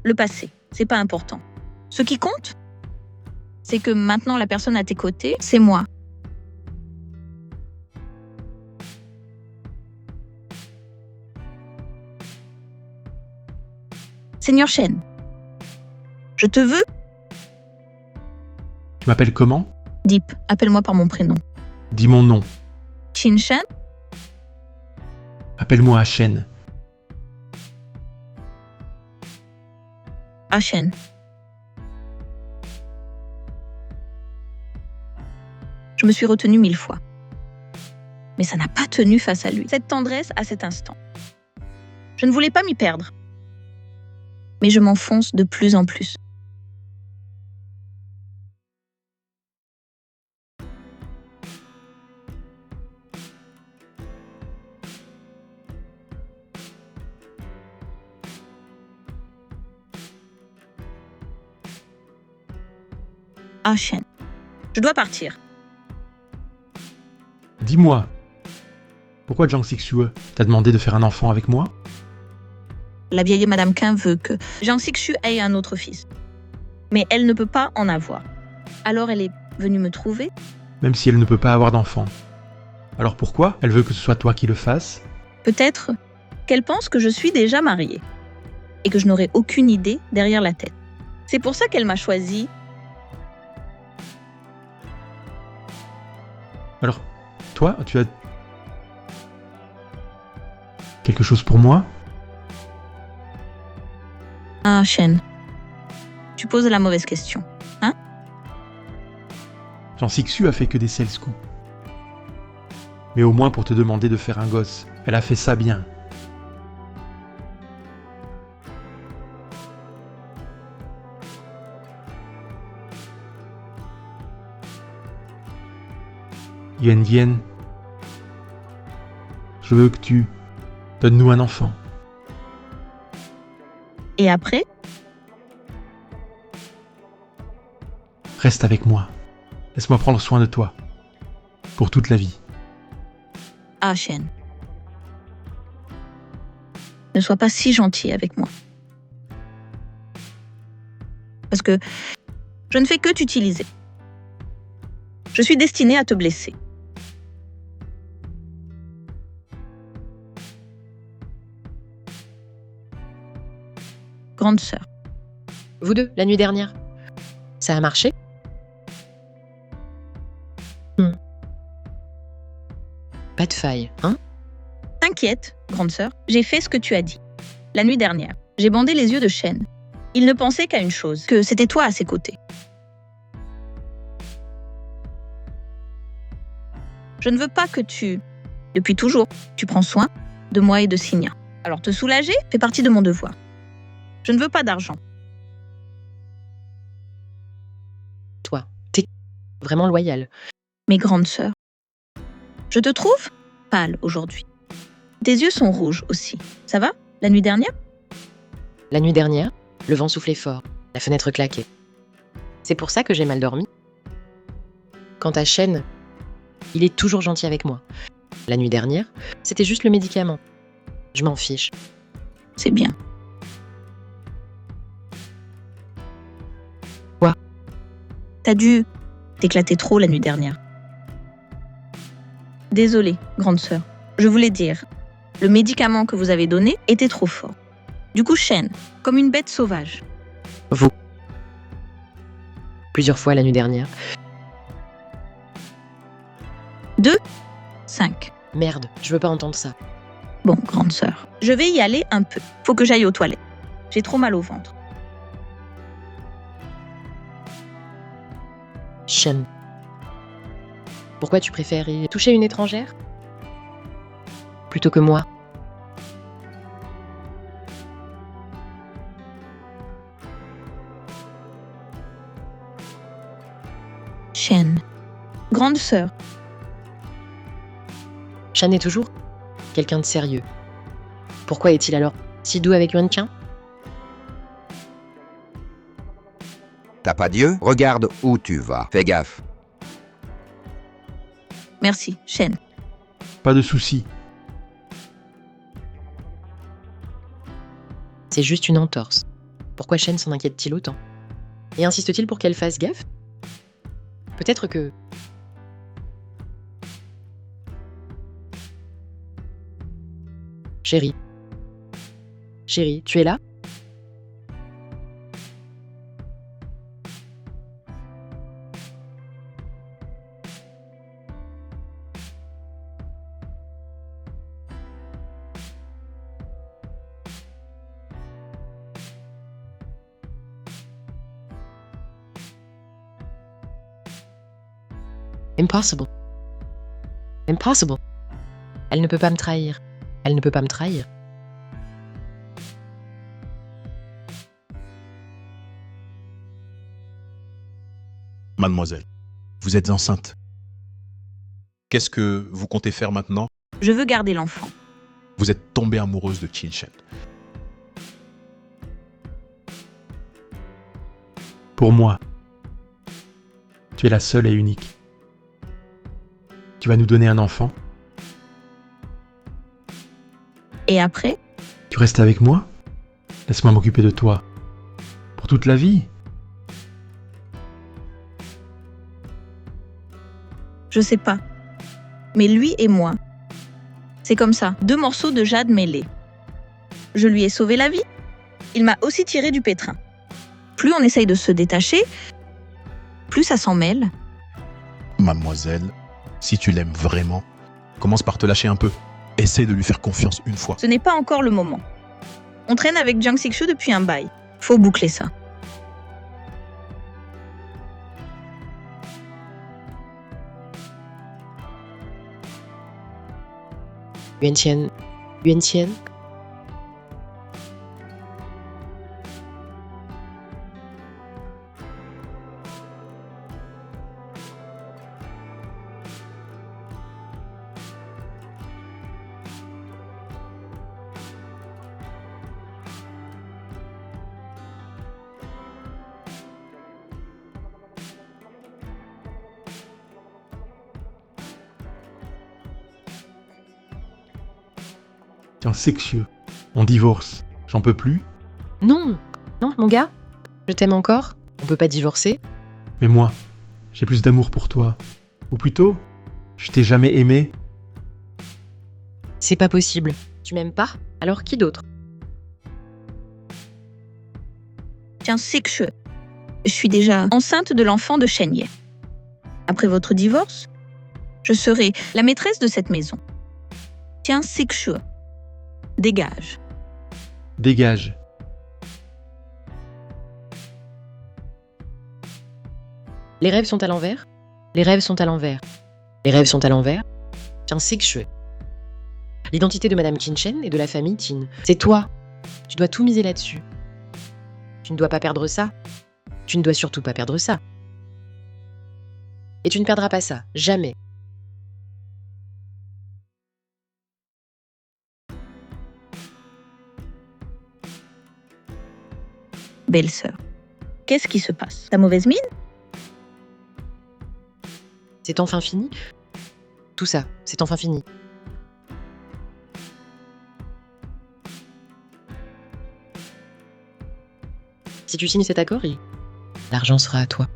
Le passé, c'est pas important. Ce qui compte, c'est que maintenant la personne à tes côtés, c'est moi. Seigneur Shen, je te veux? Tu m'appelles comment? Deep, appelle-moi par mon prénom. Dis mon nom. Qin Shen? Appelle-moi Shen. Ah, Shen. Je me suis retenue 1000 fois. Mais ça n'a pas tenu face à lui. Cette tendresse à cet instant. Je ne voulais pas m'y perdre. Mais je m'enfonce de plus en plus. Ah, Shen. Je dois partir. Dis-moi, pourquoi Jiang Xixue t'a demandé de faire un enfant avec moi? La vieille Madame Qin veut que Jiang Xixue ait un autre fils. Mais elle ne peut pas en avoir. Alors elle est venue me trouver. Même si elle ne peut pas avoir d'enfant. Alors pourquoi elle veut que ce soit toi qui le fasses? Peut-être qu'elle pense que je suis déjà mariée. Et que je n'aurai aucune idée derrière la tête. C'est pour ça qu'elle m'a choisi. Alors, toi, tu as quelque chose pour moi? Ah, Shen. Tu poses la mauvaise question. Hein? Jean Sixu a fait que des sales coups. Mais au moins pour te demander de faire un gosse, elle a fait ça bien. Yen Yen, je veux que tu donnes-nous un enfant. Et après? Reste avec moi. Laisse-moi prendre soin de toi. Pour toute la vie. Ah, Shen. Ne sois pas si gentil avec moi. Parce que je ne fais que t'utiliser. Je suis destinée à te blesser. Grande sœur. Vous deux, la nuit dernière. Ça a marché? Pas de faille, hein? T'inquiète, grande sœur, j'ai fait ce que tu as dit. La nuit dernière, j'ai bandé les yeux de Shen. Il ne pensait qu'à une chose, que c'était toi à ses côtés. Je ne veux pas que depuis toujours, tu prends soin de moi et de Signa. Alors te soulager fait partie de mon devoir. Je ne veux pas d'argent. Toi, t'es vraiment loyale. Mes grandes sœurs, je te trouve pâle aujourd'hui. Tes yeux sont rouges aussi. Ça va, la nuit dernière? La nuit dernière, le vent soufflait fort, la fenêtre claquait. C'est pour ça que j'ai mal dormi. Quant à Shen, il est toujours gentil avec moi. La nuit dernière, c'était juste le médicament. Je m'en fiche. C'est bien. Quoi? T'as dû t'éclater trop la nuit dernière. Désolée, grande sœur. Je voulais dire, le médicament que vous avez donné était trop fort. Du coup, Shen, comme une bête sauvage. Vous. Plusieurs fois la nuit dernière. 2, 5. Merde, je veux pas entendre ça. Bon, grande sœur, je vais y aller un peu. Faut que j'aille aux toilettes. J'ai trop mal au ventre. Shen. Pourquoi tu préférais toucher une étrangère plutôt que moi? Shen. Grande sœur. Shen est toujours quelqu'un de sérieux. Pourquoi est-il alors si doux avec Yuan Tian? T'as pas d'yeux? Regarde où tu vas. Fais gaffe. Merci, Shen. Pas de soucis. C'est juste une entorse. Pourquoi Shen s'en inquiète-t-il autant? Et insiste-t-il pour qu'elle fasse gaffe? Peut-être que... Chérie. Chérie, tu es là? Impossible. Impossible. Elle ne peut pas me trahir. Elle ne peut pas me trahir. Mademoiselle, vous êtes enceinte. Qu'est-ce que vous comptez faire maintenant? Je veux garder l'enfant. Vous êtes tombée amoureuse de Qin Shen. Pour moi, tu es la seule et unique. Tu vas nous donner un enfant. Et après? Tu restes avec moi? Laisse-moi m'occuper de toi. Pour toute la vie. Je sais pas. Mais lui et moi, c'est comme ça, 2 morceaux de jade mêlés. Je lui ai sauvé la vie. Il m'a aussi tiré du pétrin. Plus on essaye de se détacher, plus ça s'en mêle. Mademoiselle, si tu l'aimes vraiment, commence par te lâcher un peu. Essaie de lui faire confiance une fois. Ce n'est pas encore le moment. On traîne avec Jiang Sixu depuis un bail. Faut boucler ça. Yuan-Tian. Yuan-Tian. Tiens, sexueux. On divorce. J'en peux plus. Non, non, mon gars. Je t'aime encore. On peut pas divorcer. Mais moi, j'ai plus d'amour pour toi. Ou plutôt, je t'ai jamais aimé. C'est pas possible. Tu m'aimes pas? Alors qui d'autre? Tiens, sexueux. Je suis déjà enceinte de l'enfant de Shen Ye. Après votre divorce, je serai la maîtresse de cette maison. Tiens, sexueux. Dégage. Dégage. Les rêves sont à l'envers. Les rêves sont à l'envers. Les rêves sont à l'envers. Tiens, c'est que je suis. L'identité de Madame Qin et de la famille Qin. C'est toi. Tu dois tout miser là-dessus. Tu ne dois pas perdre ça. Tu ne dois surtout pas perdre ça. Et tu ne perdras pas ça. Jamais. Belle-sœur, qu'est-ce qui se passe? Ta mauvaise mine? C'est enfin fini? Tout ça, c'est enfin fini. Si tu signes cet accord, l'argent sera à toi.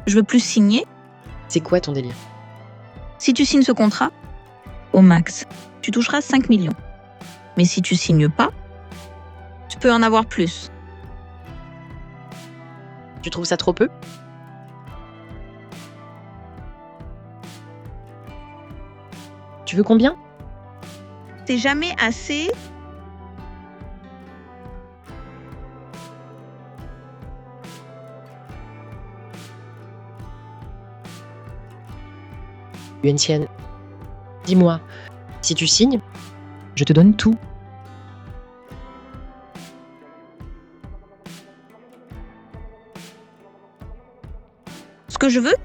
Je veux plus signer. C'est quoi ton délire? Si tu signes ce contrat, au max, tu toucheras 5 millions. Mais si tu signes pas, tu peux en avoir plus. Tu trouves ça trop peu? Tu veux combien? C'est jamais assez. Yuan-Tian, dis-moi, si tu signes, je te donne tout. Ce que je veux,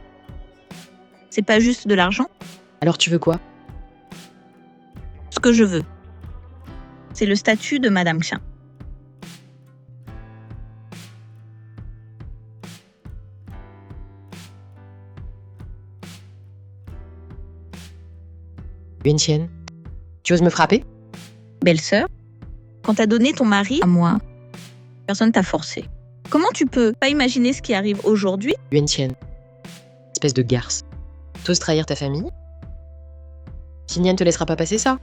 c'est pas juste de l'argent. Alors tu veux quoi? Ce que je veux, c'est le statut de Madame Qian. Yuan-Tian, tu oses me frapper? Belle-sœur, quand t'as donné ton mari à moi, personne t'a forcé. Comment tu peux pas imaginer ce qui arrive aujourd'hui? Yuan-Tian, espèce de garce. T'oses trahir ta famille? Xingyan ne te laissera pas passer ça.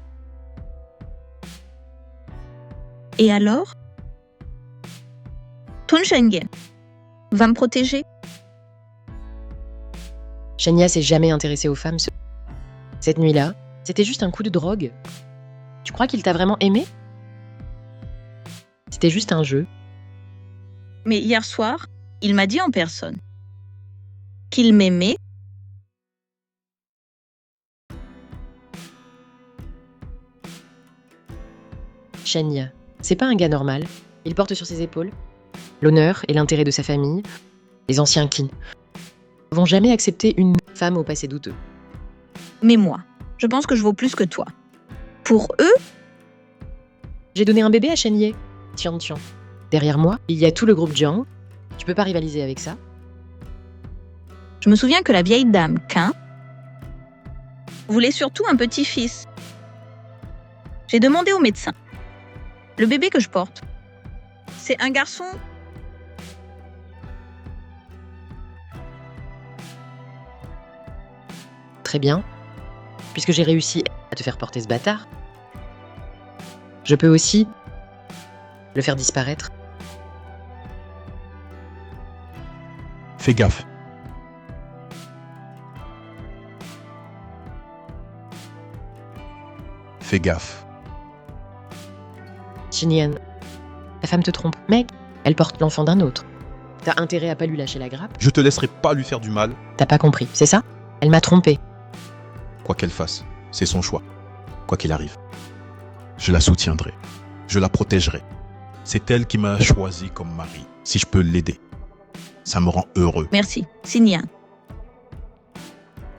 Et alors? Tun Shengye va me protéger? Shenya s'est jamais intéressée aux femmes. Cette nuit-là, c'était juste un coup de drogue. Tu crois qu'il t'a vraiment aimé? C'était juste un jeu. Mais hier soir, il m'a dit en personne qu'il m'aimait. Shenya, c'est pas un gars normal. Il porte sur ses épaules l'honneur et l'intérêt de sa famille. Les anciens Qin vont jamais accepter une femme au passé douteux. Mais moi, je pense que je vaux plus que toi. Pour eux, j'ai donné un bébé à Shen Ye, Tian Tian. Derrière moi, il y a tout le groupe Jiang. Tu peux pas rivaliser avec ça. Je me souviens que la vieille dame Qin voulait surtout un petit-fils. J'ai demandé au médecin. Le bébé que je porte, c'est un garçon. Très bien. Puisque j'ai réussi à te faire porter ce bâtard, Je peux aussi le faire disparaître. Fais gaffe. Fais gaffe. Chinian, ta femme te trompe. Mec, elle porte l'enfant d'un autre. T'as intérêt à pas lui lâcher la grappe. Je te laisserai pas lui faire du mal, T'as pas compris, c'est ça? Elle m'a trompé. quoi qu'elle fasse. C'est son choix. Quoi qu'il arrive. Je la soutiendrai. Je la protégerai. C'est elle qui m'a choisi comme mari. Si je peux l'aider, ça me rend heureux. Merci. Signian.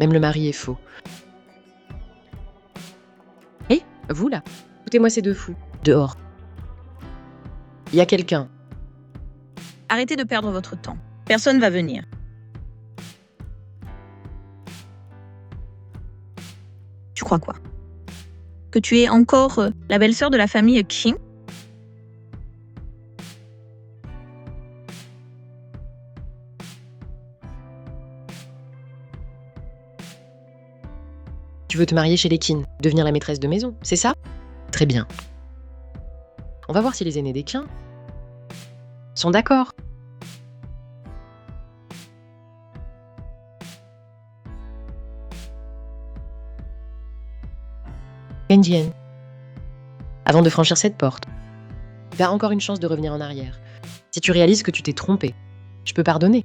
Même le mari est faux. Hé, vous là, écoutez-moi ces deux fous. Dehors. Il y a quelqu'un. Arrêtez de perdre votre temps. Personne va venir. Tu crois quoi? Que tu es encore la belle-sœur de la famille Qing? Tu veux te marier chez les Qin, devenir la maîtresse de maison, c'est ça? Très bien. On va voir si les aînés des Qin sont d'accord. Kenjian, avant de franchir cette porte, tu as encore une chance de revenir en arrière. Si tu réalises que tu t'es trompé, je peux pardonner.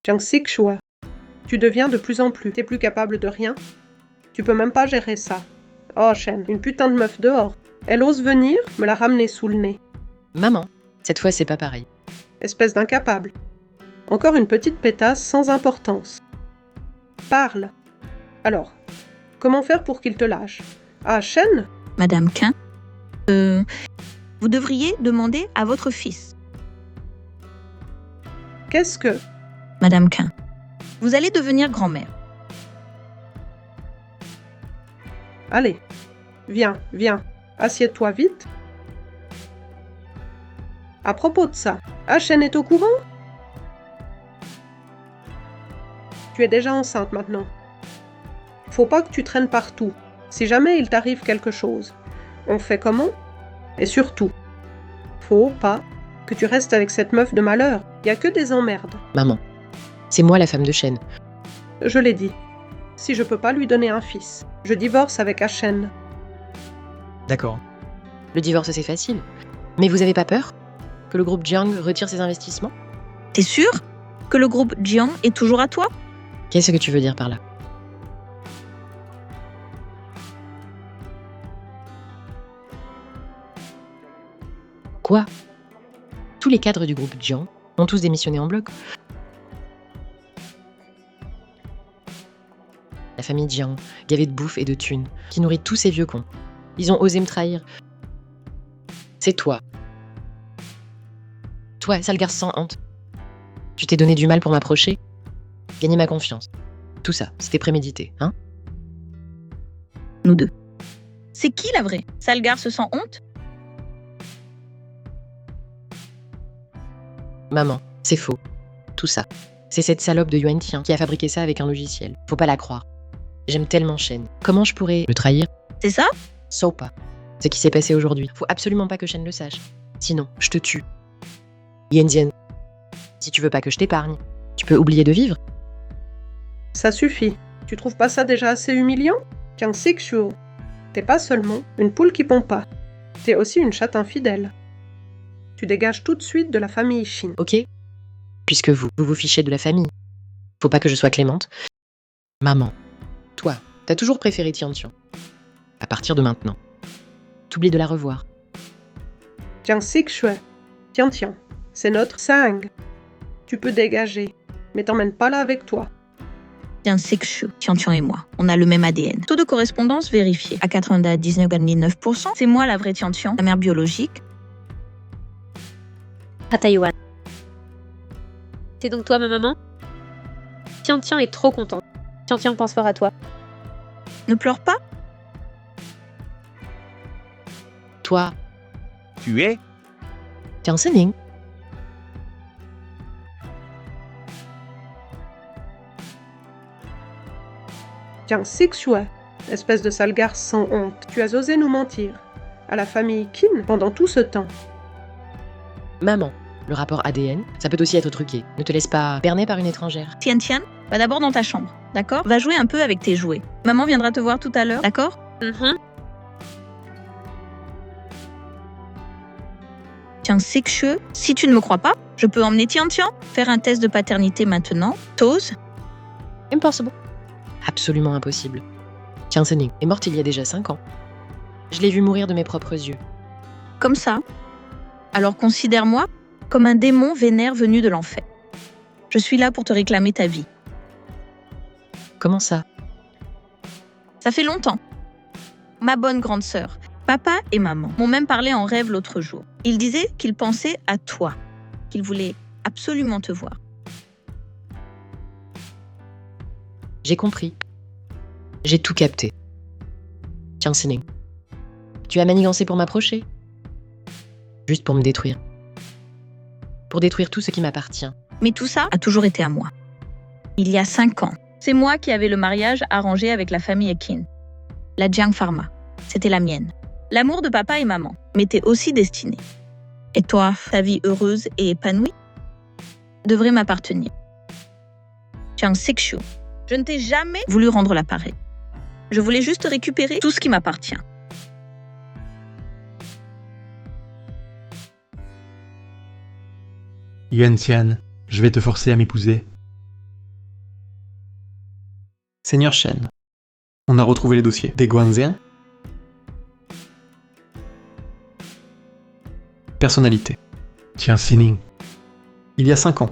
Jiang Xixue, tu deviens de plus en plus. T'es plus capable de rien. Tu peux même pas gérer ça. Oh, Shen, une putain de meuf dehors. Elle ose venir me la ramener sous le nez. Maman, cette fois c'est pas pareil. Espèce d'incapable. Encore une petite pétasse sans importance. Parle. Alors, comment faire pour qu'il te lâche? Ah, Shen? Madame Qin, vous devriez demander à votre fils. Qu'est-ce que... Madame Qin, vous allez devenir grand-mère. Allez, viens, viens. Assieds-toi vite. À propos de ça, Shen est au courant? Tu es déjà enceinte maintenant. Faut pas que tu traînes partout. Si jamais il t'arrive quelque chose, on fait comment? Et surtout, faut pas que tu restes avec cette meuf de malheur. Y a que des emmerdes. Maman, c'est moi la femme de Shen. Je l'ai dit. Si je peux pas lui donner un fils, je divorce avec Shen. D'accord. Le divorce c'est facile. Mais vous avez pas peur que le groupe Jiang retire ses investissements? T'es sûr que le groupe Jiang est toujours à toi? Qu'est-ce que tu veux dire par là? Quoi? Tous les cadres du groupe Jiang ont tous démissionné en bloc. La famille Jiang, gavée de bouffe et de thunes, qui nourrit tous ces vieux cons. Ils ont osé me trahir. C'est toi. Toi, sale garce sans honte. Tu t'es donné du mal pour m'approcher, gagner ma confiance. Tout ça, c'était prémédité, hein? Nous deux. C'est qui la vraie? Sale garce sans honte? Maman, c'est faux. Tout ça. C'est cette salope de Yuan Tian qui a fabriqué ça avec un logiciel. Faut pas la croire. J'aime tellement Shen. Comment je pourrais le trahir? C'est ça? Sauf pas. Ce qui s'est passé aujourd'hui. Faut absolument pas que Shen le sache. Sinon, je te tue. Yanjian, si tu veux pas que je t'épargne, tu peux oublier de vivre. Ça suffit. Tu trouves pas ça déjà assez humiliant? Jiang Xixue, t'es pas seulement une poule qui pond pas. T'es aussi une chatte infidèle. Tu dégages tout de suite de la famille Qin. Ok? Puisque vous vous fichez de la famille. Faut pas que je sois clémente. Maman, toi, t'as toujours préféré Tiantian. À partir de maintenant. T'oublies de la revoir. Jiang Xixue, tiens, c'est notre Sang. Tu peux dégager, mais t'emmènes pas là avec toi. Jiang Xixue, Tiantian et moi, on a le même ADN. Taux de correspondance vérifié à 99,9%. C'est moi la vraie Tiantian, la mère biologique. À Taïwan. C'est donc toi ma maman? Tian est trop contente. Tian pense fort à toi. Ne pleure pas. Toi, Tu es Tian Sening. Jiang Sixue, espèce de sale garce sans honte, tu as osé nous mentir. À la famille Qin pendant tout ce temps. Maman, le rapport ADN, ça peut aussi être truqué. Ne te laisse pas berner par une étrangère. Tian, va d'abord dans ta chambre, d'accord? Va jouer un peu avec tes jouets. Maman viendra te voir tout à l'heure, d'accord? Jiang Sixue, si tu ne me crois pas, je peux emmener Tian faire un test de paternité maintenant. T'oses? Impossible. Absolument impossible. Jiang Sining est morte il y a déjà 5 ans. Je l'ai vu mourir de mes propres yeux. Comme ça? Alors considère-moi comme un démon vénère venu de l'enfer. Je suis là pour te réclamer ta vie. Comment ça? Ça fait longtemps. Ma bonne grande sœur, papa et maman m'ont même parlé en rêve l'autre jour. Ils disaient qu'ils pensaient à toi, qu'ils voulaient absolument te voir. J'ai compris. J'ai tout capté. Jiang Sining, tu as manigancé pour m'approcher. Juste pour me détruire. Pour détruire tout ce qui m'appartient. Mais tout ça a toujours été à moi. Il y a 5 ans, c'est moi qui avais le mariage arrangé avec la famille Qin. La Jiang Pharma, c'était la mienne. L'amour de papa et maman m'était aussi destiné. Et toi, ta vie heureuse et épanouie devrait m'appartenir. Jiang Sixue, je ne t'ai jamais voulu rendre l'appareil. Je voulais juste récupérer tout ce qui m'appartient. Yuan Xian, je vais te forcer à m'épouser. Seigneur Shen, on a retrouvé les dossiers des Guanxian. Personnalité. Jiang Sining. Il y a 5 ans,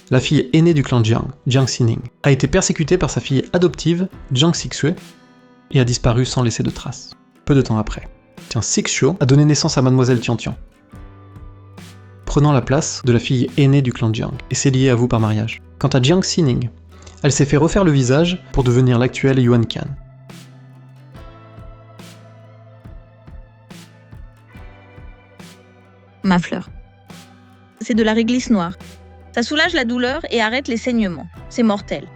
la fille aînée du clan Jiang, Jiang Sining, a été persécutée par sa fille adoptive, Jiang Sixue, et a disparu sans laisser de traces. Peu de temps après, Jiang Sixue a donné naissance à mademoiselle Tian, prenant la place de la fille aînée du clan Jiang, et s'est liée à vous par mariage. Quant à Jiang Sining, elle s'est fait refaire le visage pour devenir l'actuelle Yuan Kan. Ma fleur. C'est de la réglisse noire. Ça soulage la douleur et arrête les saignements. C'est mortel.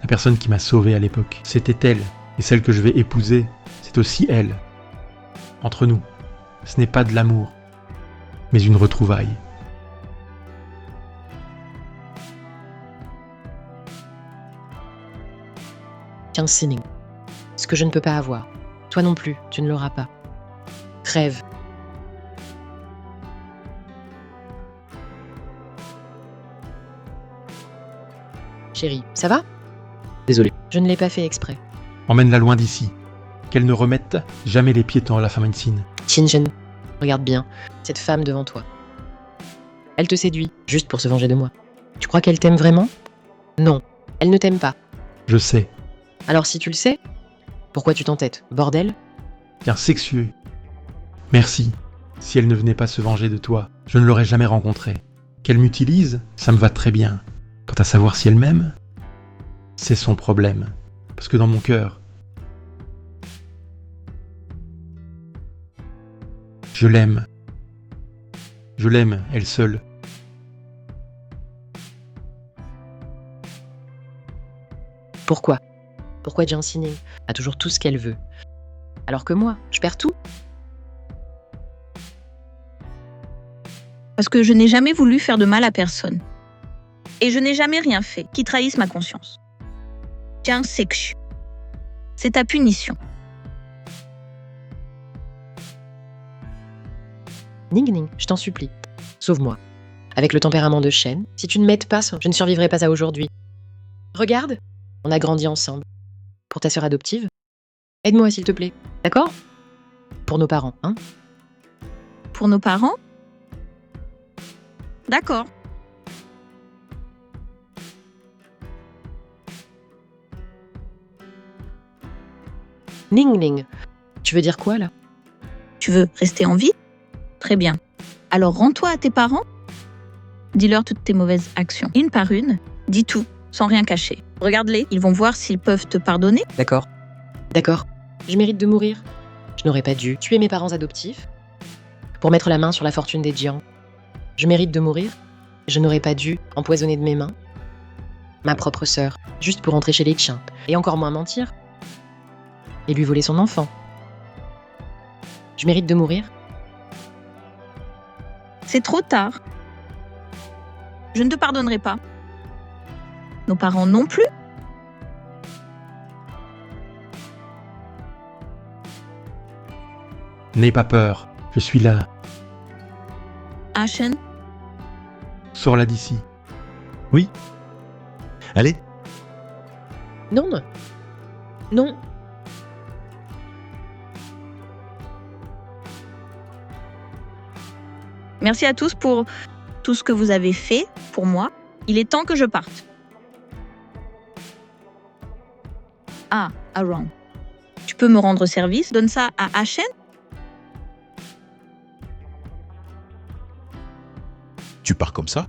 La personne qui m'a sauvé à l'époque, c'était elle. Et celle que je vais épouser, c'est aussi elle. Entre nous, ce n'est pas de l'amour, mais une retrouvaille. Jiang Sining, ce que je ne peux pas avoir. Toi non plus, tu ne l'auras pas. Crève. Chérie, ça va? Désolé, je ne l'ai pas fait exprès. Emmène-la loin d'ici. Qu'elle ne remette jamais les pieds dans la famille Qin. Qin, regarde bien, cette femme devant toi. Elle te séduit, juste pour se venger de moi. Tu crois qu'elle t'aime vraiment? Non, elle ne t'aime pas. Je sais. Alors si tu le sais, pourquoi tu t'entêtes, bordel? Car sexueux. Merci. Si elle ne venait pas se venger de toi, je ne l'aurais jamais rencontrée. Qu'elle m'utilise, ça me va très bien. Quant à savoir si elle m'aime, c'est son problème. Parce que dans mon cœur, je l'aime. Je l'aime, elle seule. Pourquoi? Pourquoi Jiang Sining a toujours tout ce qu'elle veut? Alors que moi, je perds tout? Parce que je n'ai jamais voulu faire de mal à personne. Et je n'ai jamais rien fait qui trahisse ma conscience. Jiang Sixue, c'est ta punition. Ning, je t'en supplie, sauve-moi. Avec le tempérament de Shen, si tu ne m'aides pas, je ne survivrai pas à aujourd'hui. Regarde, on a grandi ensemble. Pour ta sœur adoptive, aide-moi s'il te plaît, d'accord? Pour nos parents, hein? Pour nos parents? D'accord. Ning, tu veux dire quoi là? Tu veux rester en vie? Très bien. Alors rends-toi à tes parents. Dis-leur toutes tes mauvaises actions. Une par une, dis tout, sans rien cacher. Regarde-les, ils vont voir s'ils peuvent te pardonner. D'accord. Je mérite de mourir. Je n'aurais pas dû tuer mes parents adoptifs pour mettre la main sur la fortune des Jiang. Je mérite de mourir. Je n'aurais pas dû empoisonner de mes mains. ma propre sœur, juste pour rentrer chez les Tchiens, et encore moins mentir. Et lui voler son enfant. Je mérite de mourir? C'est trop tard. Je ne te pardonnerai pas. Nos parents non plus. N'aie pas peur, je suis là. Ashen, Sors-la d'ici. Oui, Allez, Non. Non. merci à tous pour tout ce que vous avez fait pour moi. Il est temps que je parte. Ah, Aaron. Tu peux me rendre service? Donne ça à Ashen? Tu pars comme ça?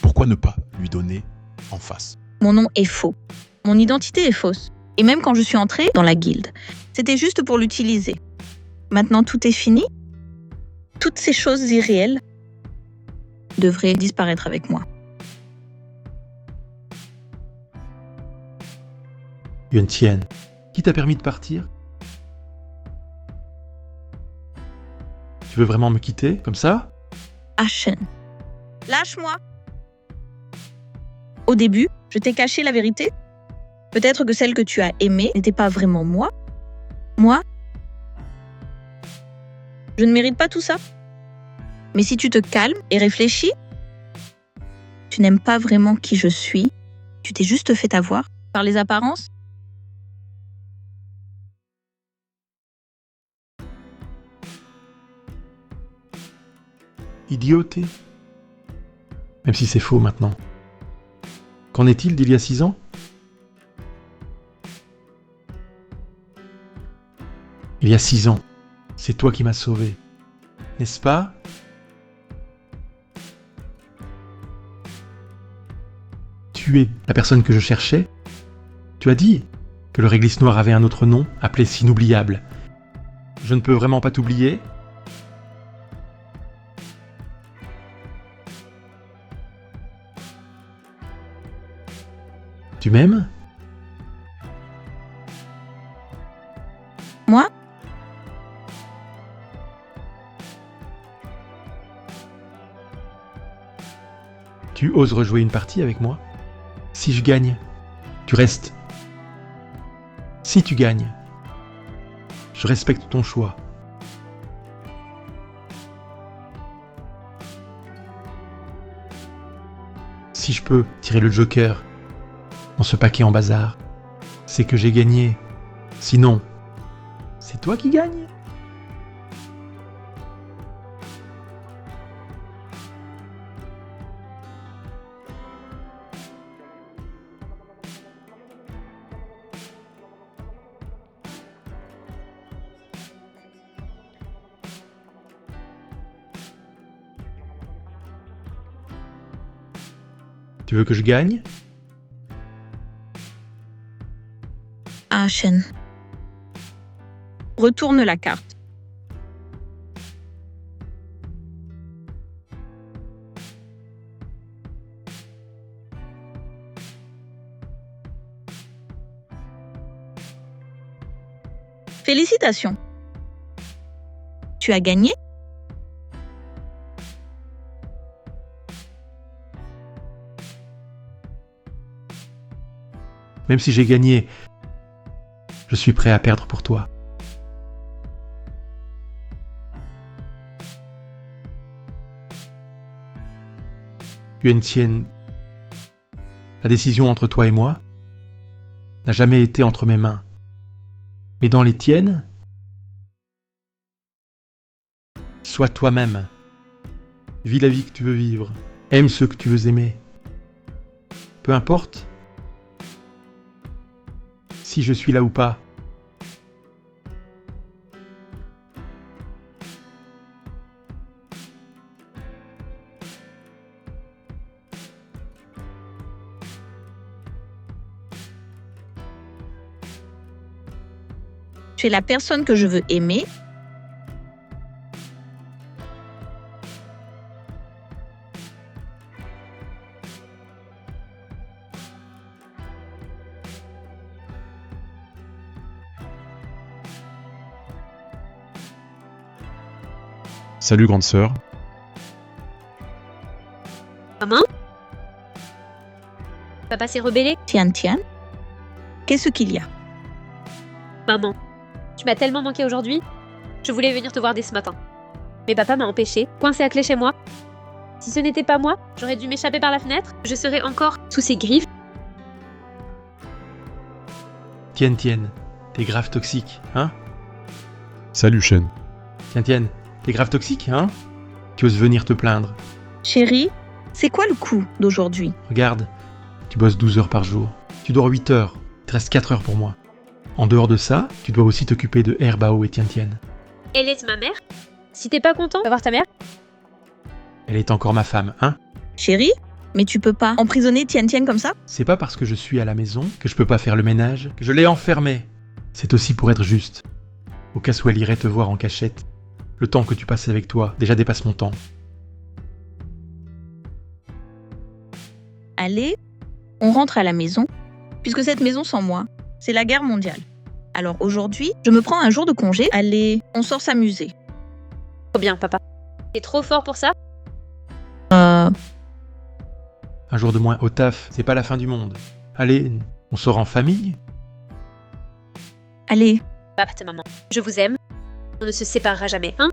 Pourquoi ne pas lui donner en face? Mon nom est faux. Mon identité est fausse. Et même quand je suis entrée dans la guilde, c'était juste pour l'utiliser. Maintenant tout est fini. Toutes ces choses irréelles devraient disparaître avec moi. Yuan Tian, qui t'a permis de partir? Tu veux vraiment me quitter, comme ça? Ashen, lâche-moi. Au début, je t'ai caché la vérité. Peut-être que celle que tu as aimée n'était pas vraiment moi. Moi, je ne mérite pas tout ça. Mais si tu te calmes et réfléchis, tu n'aimes pas vraiment qui je suis. Tu t'es juste fait avoir par les apparences. Idioté. Même si c'est faux maintenant. Qu'en est-il d'il y a 6 ans? Il y a 6 ans, c'est toi qui m'as sauvé. N'est-ce pas? Tu es la personne que je cherchais? Tu as dit que le réglisse noir avait un autre nom, appelé S'inoubliable. Je ne peux vraiment pas t'oublier? Tu m'aimes? Moi, Tu oses rejouer une partie avec moi? Si je gagne, tu restes. Si tu gagnes, je respecte ton choix. Si je peux tirer le joker dans ce paquet en bazar, c'est que j'ai gagné. Sinon, c'est toi qui gagnes. Tu veux que je gagne? Ashen. Retourne la carte. Félicitations. Tu as gagné? Même si j'ai gagné, je suis prêt à perdre pour toi. Yuan Tian, la décision entre toi et moi n'a jamais été entre mes mains. Mais dans les tiennes, sois toi-même. Vis la vie que tu veux vivre. Aime ceux que tu veux aimer. Peu importe si je suis là ou pas. Tu es la personne que je veux aimer. Salut grande sœur. Maman? Papa s'est rebellé? Tian Tian, qu'est-ce qu'il y a? Maman, tu m'as tellement manqué aujourd'hui. Je voulais venir te voir dès ce matin. Mais papa m'a empêché, coincé à clé chez moi. Si ce n'était pas moi, j'aurais dû m'échapper par la fenêtre. Je serais encore sous ses griffes. Tian, t'es grave toxique, hein? Salut Shen. Tian, t'es grave toxique, hein? Tu oses venir te plaindre. Chérie, c'est quoi le coup d'aujourd'hui? Regarde, tu bosses 12 heures par jour. Tu dors 8 heures. Il te reste 4 heures pour moi. En dehors de ça, tu dois aussi t'occuper de Bao et Tian. Elle est ma mère? Si t'es pas content, va voir ta mère. Elle est encore ma femme, hein? Chérie, mais tu peux pas emprisonner Tian comme ça? C'est pas parce que je suis à la maison que je peux pas faire le ménage, que je l'ai enfermée. C'est aussi pour être juste. Au cas où elle irait te voir en cachette. Le temps que tu passes avec toi déjà dépasse mon temps. Allez, on rentre à la maison, puisque cette maison sans moi, c'est la guerre mondiale. Alors aujourd'hui, je me prends un jour de congé. Allez, on sort s'amuser. Trop bien, papa. T'es trop fort pour ça? Un jour de moins au taf, c'est pas la fin du monde. Allez, on sort en famille? Allez. Papa, ta maman. Je vous aime. On ne se séparera jamais, hein?